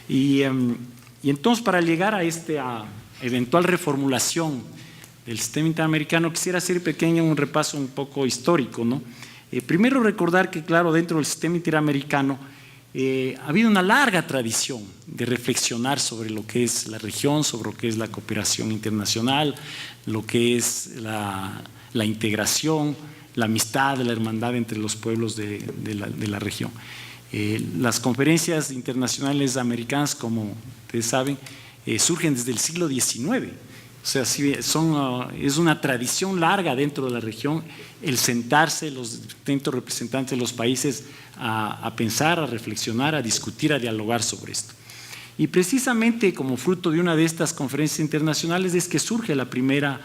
Y entonces, para llegar a esta eventual reformulación del sistema interamericano, quisiera hacer pequeño un repaso un poco histórico, ¿no? Primero recordar que, claro, dentro del sistema interamericano ha habido una larga tradición de reflexionar sobre lo que es la región, sobre lo que es la cooperación internacional, lo que es la integración, la amistad, la hermandad entre los pueblos de la región. Las conferencias internacionales americanas, como ustedes saben, surgen desde el siglo XIX. O sea, es una tradición larga dentro de la región el sentarse los distintos representantes de los países a pensar, a reflexionar, a discutir, a dialogar sobre esto. Y precisamente como fruto de una de estas conferencias internacionales es que surge la primera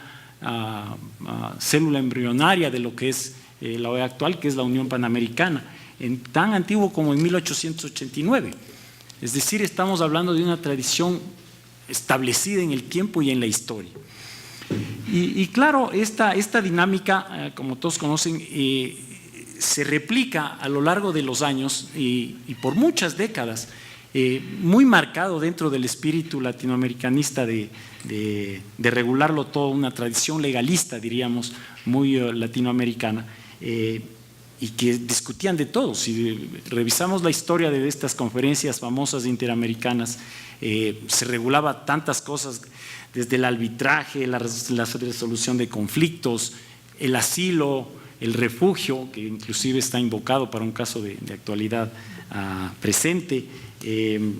célula embrionaria de lo que es la OEA actual, que es la Unión Panamericana, tan antiguo como en 1889. Es decir, estamos hablando de una tradición establecida en el tiempo y en la historia. Y claro, esta dinámica, como todos conocen, se replica a lo largo de los años y por muchas décadas, muy marcado dentro del espíritu latinoamericanista de regularlo todo, una tradición legalista, diríamos, muy latinoamericana, y que discutían de todo. Si revisamos la historia de estas conferencias famosas interamericanas, se regulaba tantas cosas, desde el arbitraje, la resolución de conflictos, el asilo, el refugio, que inclusive está invocado para un caso de actualidad presente,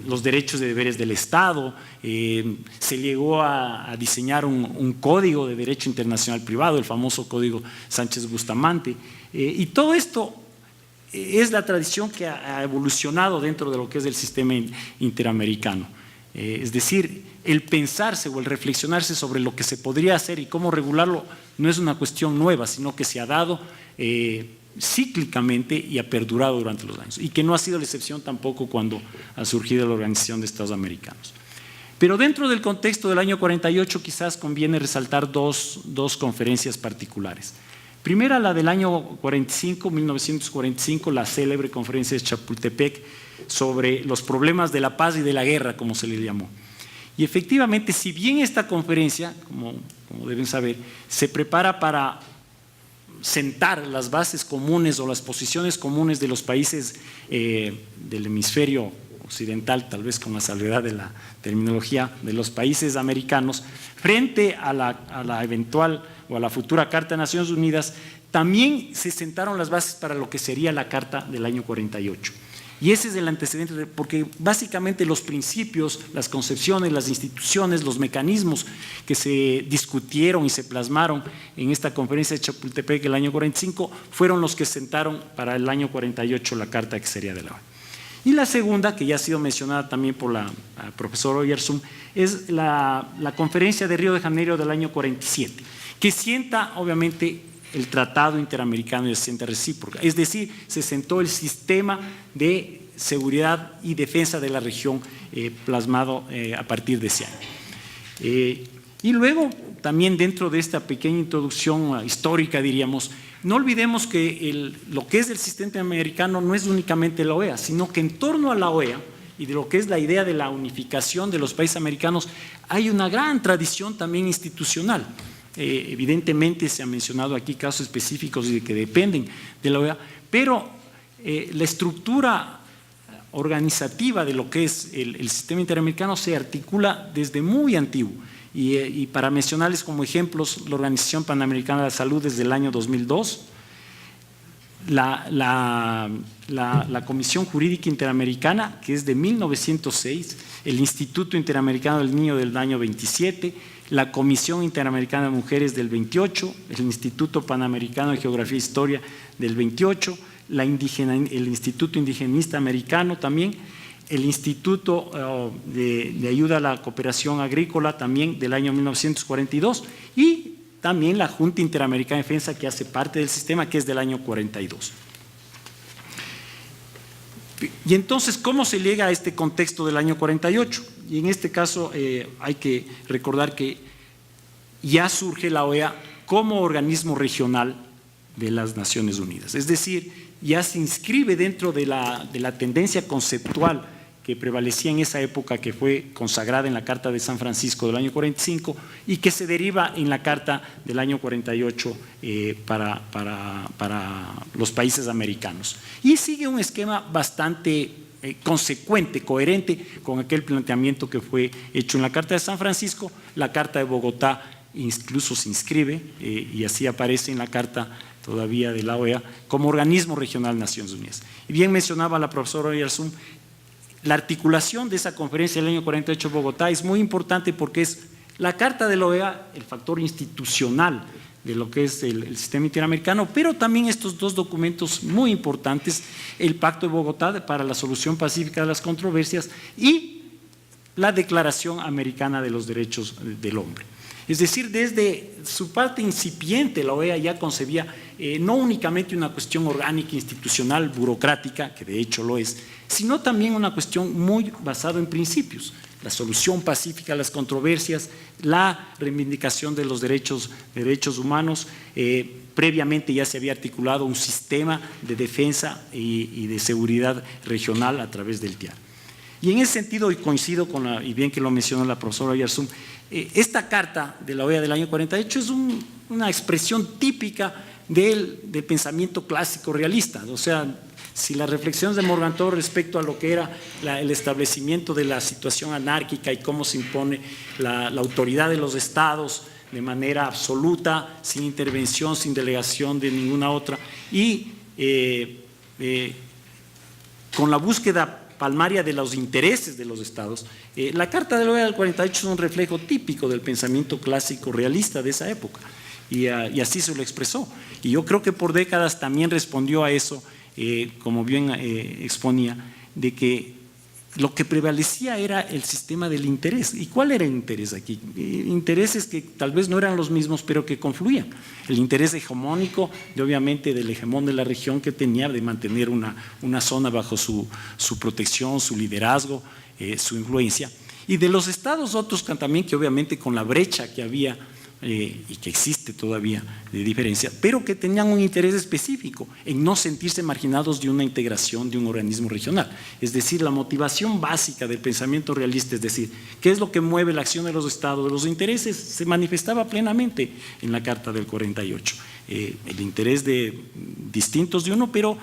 los derechos y deberes del Estado. Se llegó a diseñar un código de derecho internacional privado, el famoso Código Sánchez Bustamante, y todo esto es la tradición que ha evolucionado dentro de lo que es el sistema interamericano. Es decir, el pensarse o el reflexionarse sobre lo que se podría hacer y cómo regularlo no es una cuestión nueva, sino que se ha dado cíclicamente y ha perdurado durante los años, y que no ha sido la excepción tampoco cuando ha surgido la Organización de Estados Americanos. Pero dentro del contexto del año 48 quizás conviene resaltar dos conferencias particulares. Primera, la del año 45, 1945, la célebre conferencia de Chapultepec sobre los problemas de la paz y de la guerra, como se le llamó. Y efectivamente, si bien esta conferencia, como deben saber, se prepara para sentar las bases comunes o las posiciones comunes de los países del hemisferio occidental, tal vez con la salvedad de la terminología de los países americanos, frente a la eventual o a la futura Carta de Naciones Unidas, también se sentaron las bases para lo que sería la Carta del año 48. Y ese es el antecedente, porque básicamente los principios, las concepciones, las instituciones, los mecanismos que se discutieron y se plasmaron en esta conferencia de Chapultepec el año 45 fueron los que sentaron para el año 48 la Carta que sería de la OEA. Y la segunda, que ya ha sido mencionada también por la profesora Oyarzún, es la conferencia de Río de Janeiro del año 47, que sienta obviamente el Tratado Interamericano de Asistencia Recíproca, es decir, se sentó el sistema de seguridad y defensa de la región plasmado a partir de ese año. Y luego, también dentro de esta pequeña introducción histórica, diríamos, no olvidemos que lo que es el sistema interamericano no es únicamente la OEA, sino que en torno a la OEA y de lo que es la idea de la unificación de los países americanos, hay una gran tradición también institucional. Evidentemente se han mencionado aquí casos específicos que dependen de la OEA, pero la estructura organizativa de lo que es el sistema interamericano se articula desde muy antiguo. Y para mencionarles como ejemplos, la Organización Panamericana de la Salud desde el año 2002, la Comisión Jurídica Interamericana, que es de 1906, el Instituto Interamericano del Niño del año 27, la Comisión Interamericana de Mujeres del 28, el Instituto Panamericano de Geografía e Historia del 28, el Instituto Indigenista Americano también, el Instituto de Ayuda a la Cooperación Agrícola también del año 1942 y también la Junta Interamericana de Defensa, que hace parte del sistema, que es del año 42. Y entonces, ¿cómo se llega a este contexto del año 48? Y en este caso hay que recordar que ya surge la OEA como organismo regional de las Naciones Unidas. Es decir, ya se inscribe dentro de la tendencia conceptual que prevalecía en esa época, que fue consagrada en la Carta de San Francisco del año 45 y que se deriva en la Carta del año 48 para los países americanos. Y sigue un esquema bastante consecuente, coherente con aquel planteamiento que fue hecho en la Carta de San Francisco. La Carta de Bogotá incluso se inscribe y así aparece en la Carta todavía de la OEA como organismo regional de Naciones Unidas. Y bien mencionaba la profesora Oyarzún, la articulación de esa conferencia del año 48 en Bogotá es muy importante porque es la Carta de la OEA, el factor institucional de lo que es el sistema interamericano, pero también estos dos documentos muy importantes, el Pacto de Bogotá para la solución pacífica de las controversias y la Declaración Americana de los Derechos del Hombre. Es decir, desde su parte incipiente la OEA ya concebía no únicamente una cuestión orgánica, institucional, burocrática, que de hecho lo es, sino también una cuestión muy basada en principios, la solución pacífica a las controversias, la reivindicación de los derechos humanos. Previamente ya se había articulado un sistema de defensa y de seguridad regional a través del TIAR. Y en ese sentido, y coincido con y bien que lo mencionó la profesora Oyarzún, esta Carta de la OEA del año 48 es una expresión típica del pensamiento clásico realista. O sea, si las reflexiones de Morgenthau respecto a lo que era el establecimiento de la situación anárquica y cómo se impone la autoridad de los estados de manera absoluta, sin intervención, sin delegación de ninguna otra, y con la búsqueda palmaria de los intereses de los estados, la Carta de la OEA del 48 es un reflejo típico del pensamiento clásico realista de esa época, y así se lo expresó. Y yo creo que por décadas también respondió a eso, como bien exponía, de que lo que prevalecía era el sistema del interés. ¿Y cuál era el interés aquí? Intereses que tal vez no eran los mismos, pero que confluían. El interés hegemónico, obviamente, del hegemón de la región, que tenía de mantener una zona bajo su protección, su liderazgo, su influencia. Y de los estados otros también que obviamente con la brecha que había y que existe todavía de diferencia, pero que tenían un interés específico en no sentirse marginados de una integración de un organismo regional. Es decir, la motivación básica del pensamiento realista, es decir, ¿qué es lo que mueve la acción de los estados? Los intereses se manifestaba plenamente en la Carta del 48. El interés de distintos de uno, pero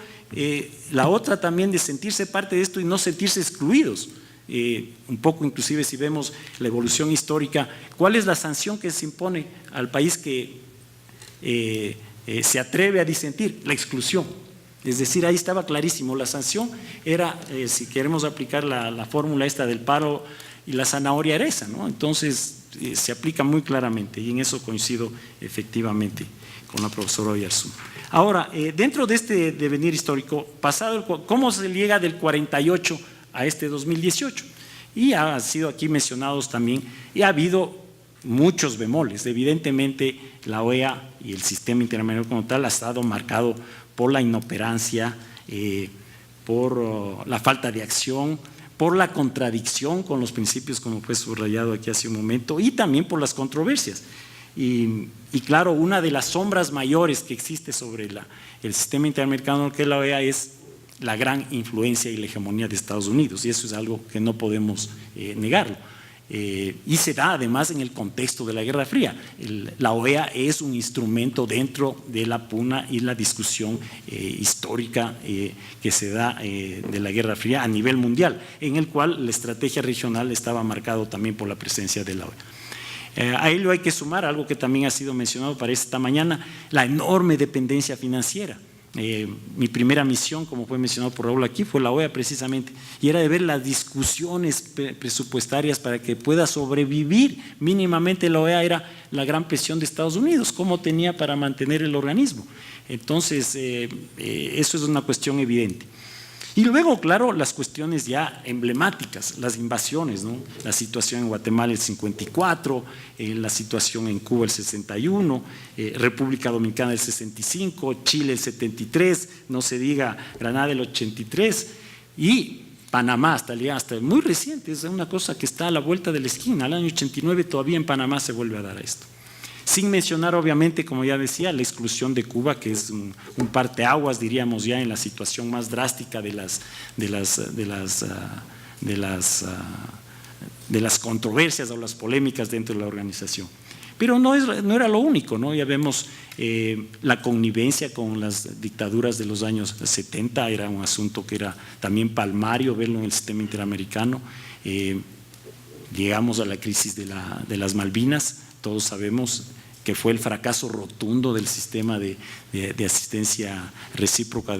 la otra también de sentirse parte de esto y no sentirse excluidos. Un poco inclusive si vemos la evolución histórica, ¿cuál es la sanción que se impone al país que se atreve a disentir? La exclusión. Es decir, ahí estaba clarísimo, la sanción era, si queremos aplicar la fórmula esta del paro y la zanahoria era esa, ¿no? Entonces se aplica muy claramente y en eso coincido efectivamente con la profesora Oyarzún. Ahora, dentro de este devenir histórico, ¿cómo se llega del 48 a este 2018? Y ha sido aquí mencionados también, y ha habido muchos bemoles. Evidentemente, la OEA y el sistema interamericano como tal ha estado marcado por la inoperancia, por la falta de acción, por la contradicción con los principios, como fue subrayado aquí hace un momento, y también por las controversias. Y claro, una de las sombras mayores que existe sobre el sistema interamericano que es la OEA es la gran influencia y la hegemonía de Estados Unidos, y eso es algo que no podemos negarlo. Y se da además en el contexto de la Guerra Fría. La OEA es un instrumento dentro de la pugna y la discusión histórica que se da de la Guerra Fría a nivel mundial, en el cual la estrategia regional estaba marcado también por la presencia de la OEA. A ello hay que sumar algo que también ha sido mencionado para esta mañana, la enorme dependencia financiera. Mi primera misión, como fue mencionado por Raúl aquí, fue la OEA precisamente, y era de ver las discusiones presupuestarias para que pueda sobrevivir mínimamente la OEA. Era la gran presión de Estados Unidos, cómo tenía para mantener el organismo. Entonces, eso es una cuestión evidente. Y luego, claro, las cuestiones ya emblemáticas, las invasiones, ¿no? La situación en Guatemala el 54, la situación en Cuba el 61, República Dominicana el 65, Chile el 73, no se diga Granada el 83 y Panamá hasta muy reciente, es una cosa que está a la vuelta de la esquina. Al año 89 todavía en Panamá se vuelve a dar esto. Sin mencionar, obviamente, como ya decía, la exclusión de Cuba, que es un parteaguas, diríamos ya, en la situación más drástica de las controversias o las polémicas dentro de la organización. Pero no era lo único, ¿no? Ya vemos la connivencia con las dictaduras de los años 70, era un asunto que era también palmario verlo en el sistema interamericano. Llegamos a la crisis de las Malvinas. Todos sabemos que fue el fracaso rotundo del sistema de asistencia recíproca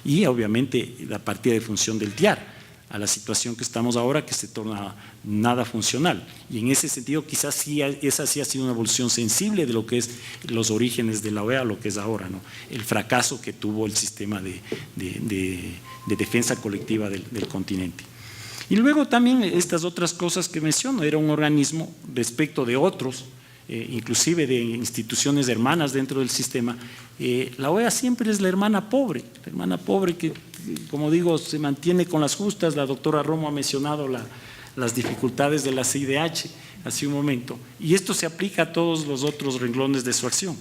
y obviamente la partida de función del TIAR a la situación que estamos ahora, que se torna nada funcional. Y en ese sentido quizás sí, esa sí ha sido una evolución sensible de lo que es los orígenes de la OEA, lo que es ahora, ¿no? El fracaso que tuvo el sistema de defensa colectiva del continente. Y luego también estas otras cosas que menciono, era un organismo respecto de otros, inclusive de instituciones hermanas dentro del sistema. La OEA siempre es la hermana pobre que, como digo, se mantiene con las justas. La doctora Romo ha mencionado las dificultades de la CIDH hace un momento, y esto se aplica a todos los otros renglones de su acción.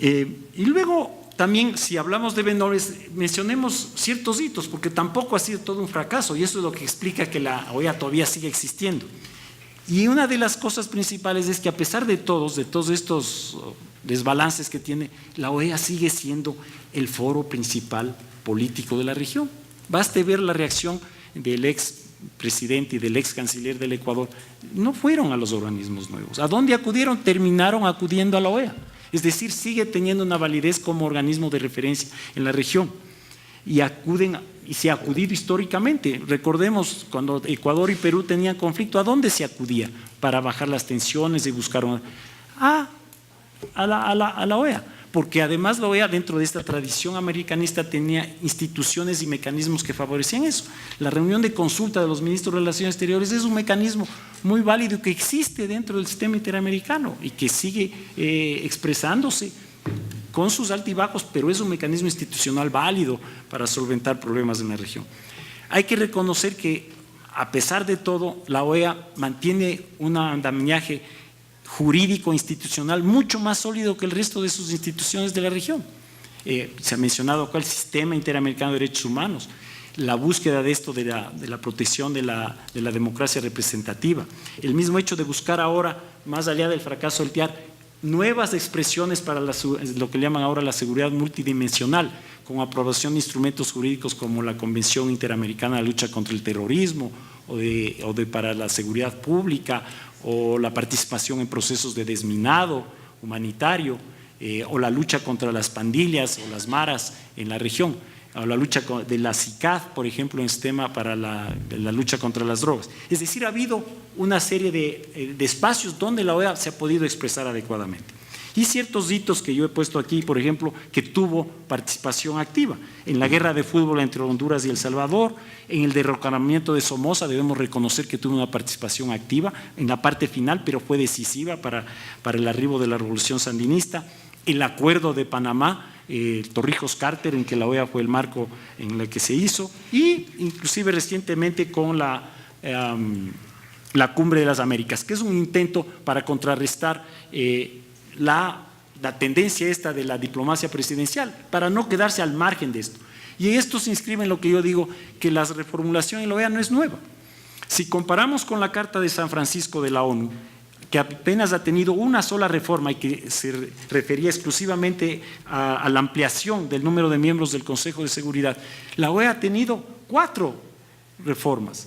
Y luego también, si hablamos de menores, mencionemos ciertos hitos, porque tampoco ha sido todo un fracaso, y eso es lo que explica que la OEA todavía sigue existiendo. Y una de las cosas principales es que a pesar de todos estos desbalances que tiene, la OEA sigue siendo el foro principal político de la región. Baste ver la reacción del ex presidente y del ex canciller del Ecuador. No fueron a los organismos nuevos. ¿A dónde acudieron? Terminaron acudiendo a la OEA. Es decir, sigue teniendo una validez como organismo de referencia en la región. Y se ha acudido históricamente. Recordemos cuando Ecuador y Perú tenían conflicto, ¿a dónde se acudía para bajar las tensiones y buscar a la OEA? Porque además la OEA, dentro de esta tradición americanista, tenía instituciones y mecanismos que favorecían eso. La reunión de consulta de los ministros de Relaciones Exteriores es un mecanismo muy válido que existe dentro del sistema interamericano y que sigue expresándose con sus altibajos, pero es un mecanismo institucional válido para solventar problemas en la región. Hay que reconocer que a pesar de todo, la OEA mantiene un andamiaje jurídico institucional mucho más sólido que el resto de sus instituciones de la región. Se ha mencionado acá el Sistema Interamericano de Derechos Humanos, la búsqueda de esto de la protección de la democracia representativa, el mismo hecho de buscar ahora, más allá del fracaso del TIAR, nuevas expresiones para lo que llaman ahora la seguridad multidimensional, con aprobación de instrumentos jurídicos como la Convención Interamericana de Lucha contra el Terrorismo para la seguridad pública, o la participación en procesos de desminado humanitario, o la lucha contra las pandillas o las maras en la región, o la lucha de la CICAD, por ejemplo, en sistema para la lucha contra las drogas. Es decir, ha habido una serie de espacios donde la OEA se ha podido expresar adecuadamente. Y ciertos hitos que yo he puesto aquí, por ejemplo, que tuvo participación activa en la guerra de fútbol entre Honduras y El Salvador, en el derrocamiento de Somoza, debemos reconocer que tuvo una participación activa en la parte final, pero fue decisiva para el arribo de la revolución sandinista, el acuerdo de Panamá, Torrijos-Carter, en que la OEA fue el marco en el que se hizo, y inclusive recientemente con la Cumbre de las Américas, que es un intento para contrarrestar la tendencia esta de la diplomacia presidencial, para no quedarse al margen de esto. Y esto se inscribe en lo que yo digo, que la reformulación en la OEA no es nueva. Si comparamos con la Carta de San Francisco de la ONU, que apenas ha tenido una sola reforma y que se refería exclusivamente a la ampliación del número de miembros del Consejo de Seguridad, la OEA ha tenido 4 reformas.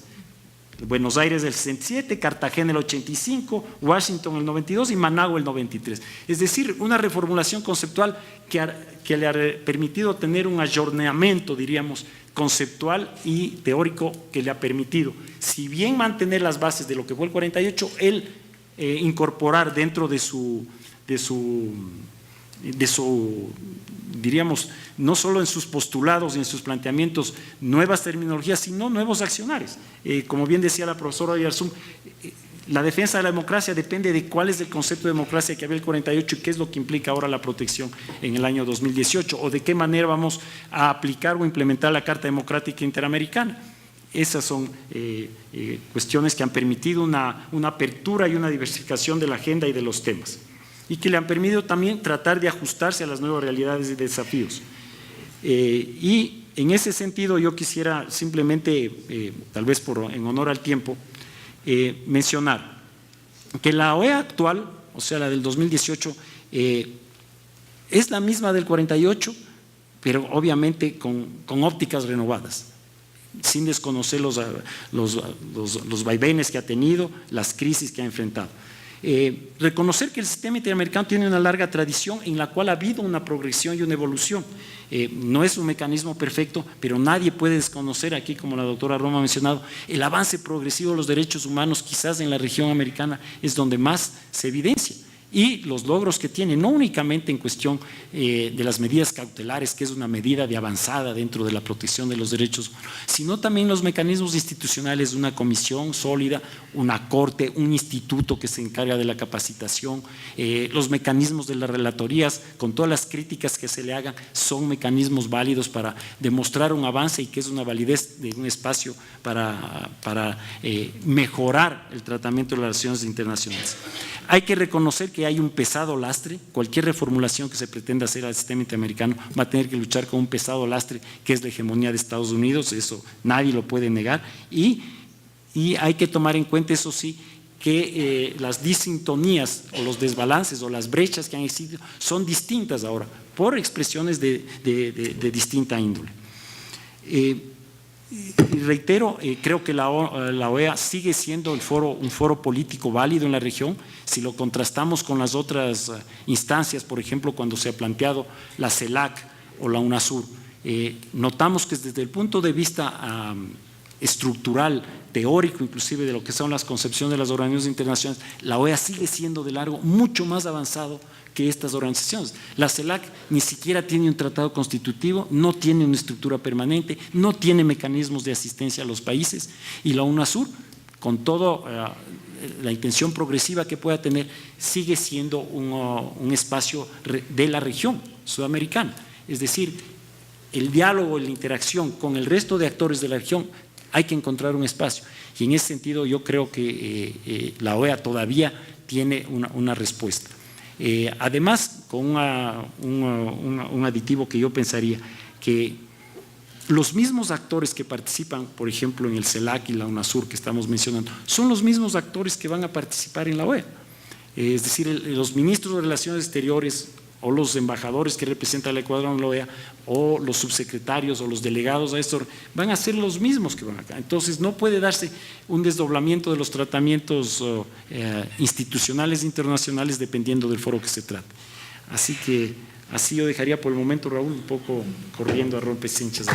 Buenos Aires el 67, Cartagena el 85, Washington el 92 y Managua el 93. Es decir, una reformulación conceptual que le ha permitido tener un ayornamiento, diríamos, conceptual y teórico, que le ha permitido, si bien mantener las bases de lo que fue el 48, él incorporar dentro de su diríamos, no solo en sus postulados y en sus planteamientos nuevas terminologías, sino nuevos accionarios. Como bien decía la profesora Oyarzún, la defensa de la democracia depende de cuál es el concepto de democracia que había el 48 y qué es lo que implica ahora la protección en el año 2018, o de qué manera vamos a aplicar o implementar la Carta Democrática Interamericana. Esas son cuestiones que han permitido una apertura y una diversificación de la agenda y de los temas, y que le han permitido también tratar de ajustarse a las nuevas realidades y desafíos. Y en ese sentido yo quisiera simplemente, tal vez en honor al tiempo, mencionar que la OEA actual, o sea la del 2018, es la misma del 48, pero obviamente con ópticas renovadas, sin desconocer los vaivenes que ha tenido, las crisis que ha enfrentado. Reconocer que el sistema interamericano tiene una larga tradición en la cual ha habido una progresión y una evolución. No es un mecanismo perfecto, pero nadie puede desconocer aquí, como la doctora Roma ha mencionado, el avance progresivo de los derechos humanos. Quizás en la región americana es donde más se evidencia, y los logros que tiene, no únicamente en cuestión de las medidas cautelares, que es una medida de avanzada dentro de la protección de los derechos, sino también los mecanismos institucionales de una comisión sólida, una corte, un instituto que se encarga de la capacitación, los mecanismos de las relatorías, con todas las críticas que se le hagan, son mecanismos válidos para demostrar un avance y que es una validez de un espacio para mejorar el tratamiento de las relaciones internacionales. Hay que reconocer que hay un pesado lastre. Cualquier reformulación que se pretenda hacer al sistema interamericano va a tener que luchar con un pesado lastre que es la hegemonía de Estados Unidos, eso nadie lo puede negar, y hay que tomar en cuenta, eso sí, que las disintonías o los desbalances o las brechas que han existido son distintas ahora por expresiones de distinta índole. Y reitero, creo que la OEA sigue siendo un foro político válido en la región. Si lo contrastamos con las otras instancias, por ejemplo, cuando se ha planteado la CELAC o la UNASUR, notamos que desde el punto de vista estructural, teórico, inclusive de lo que son las concepciones de las organizaciones internacionales, la OEA sigue siendo de largo mucho más avanzado que estas organizaciones. La CELAC ni siquiera tiene un tratado constitutivo, no tiene una estructura permanente, no tiene mecanismos de asistencia a los países, y la UNASUR, con toda la intención progresiva que pueda tener, sigue siendo un espacio de la región sudamericana. Es decir, el diálogo y la interacción con el resto de actores de la región hay que encontrar un espacio. Y en ese sentido yo creo que la OEA todavía tiene una respuesta. Además, con un aditivo que yo pensaría, que los mismos actores que participan, por ejemplo, en el CELAC y la UNASUR que estamos mencionando, son los mismos actores que van a participar en la OEA. Es decir, los ministros de Relaciones Exteriores o los embajadores que representan al Ecuador en la OEA, o los subsecretarios o los delegados a esto, van a ser los mismos que van acá. Entonces, no puede darse un desdoblamiento de los tratamientos institucionales internacionales dependiendo del foro que se trate. Así que, así yo dejaría por el momento, Raúl, un poco corriendo a rompecinchas.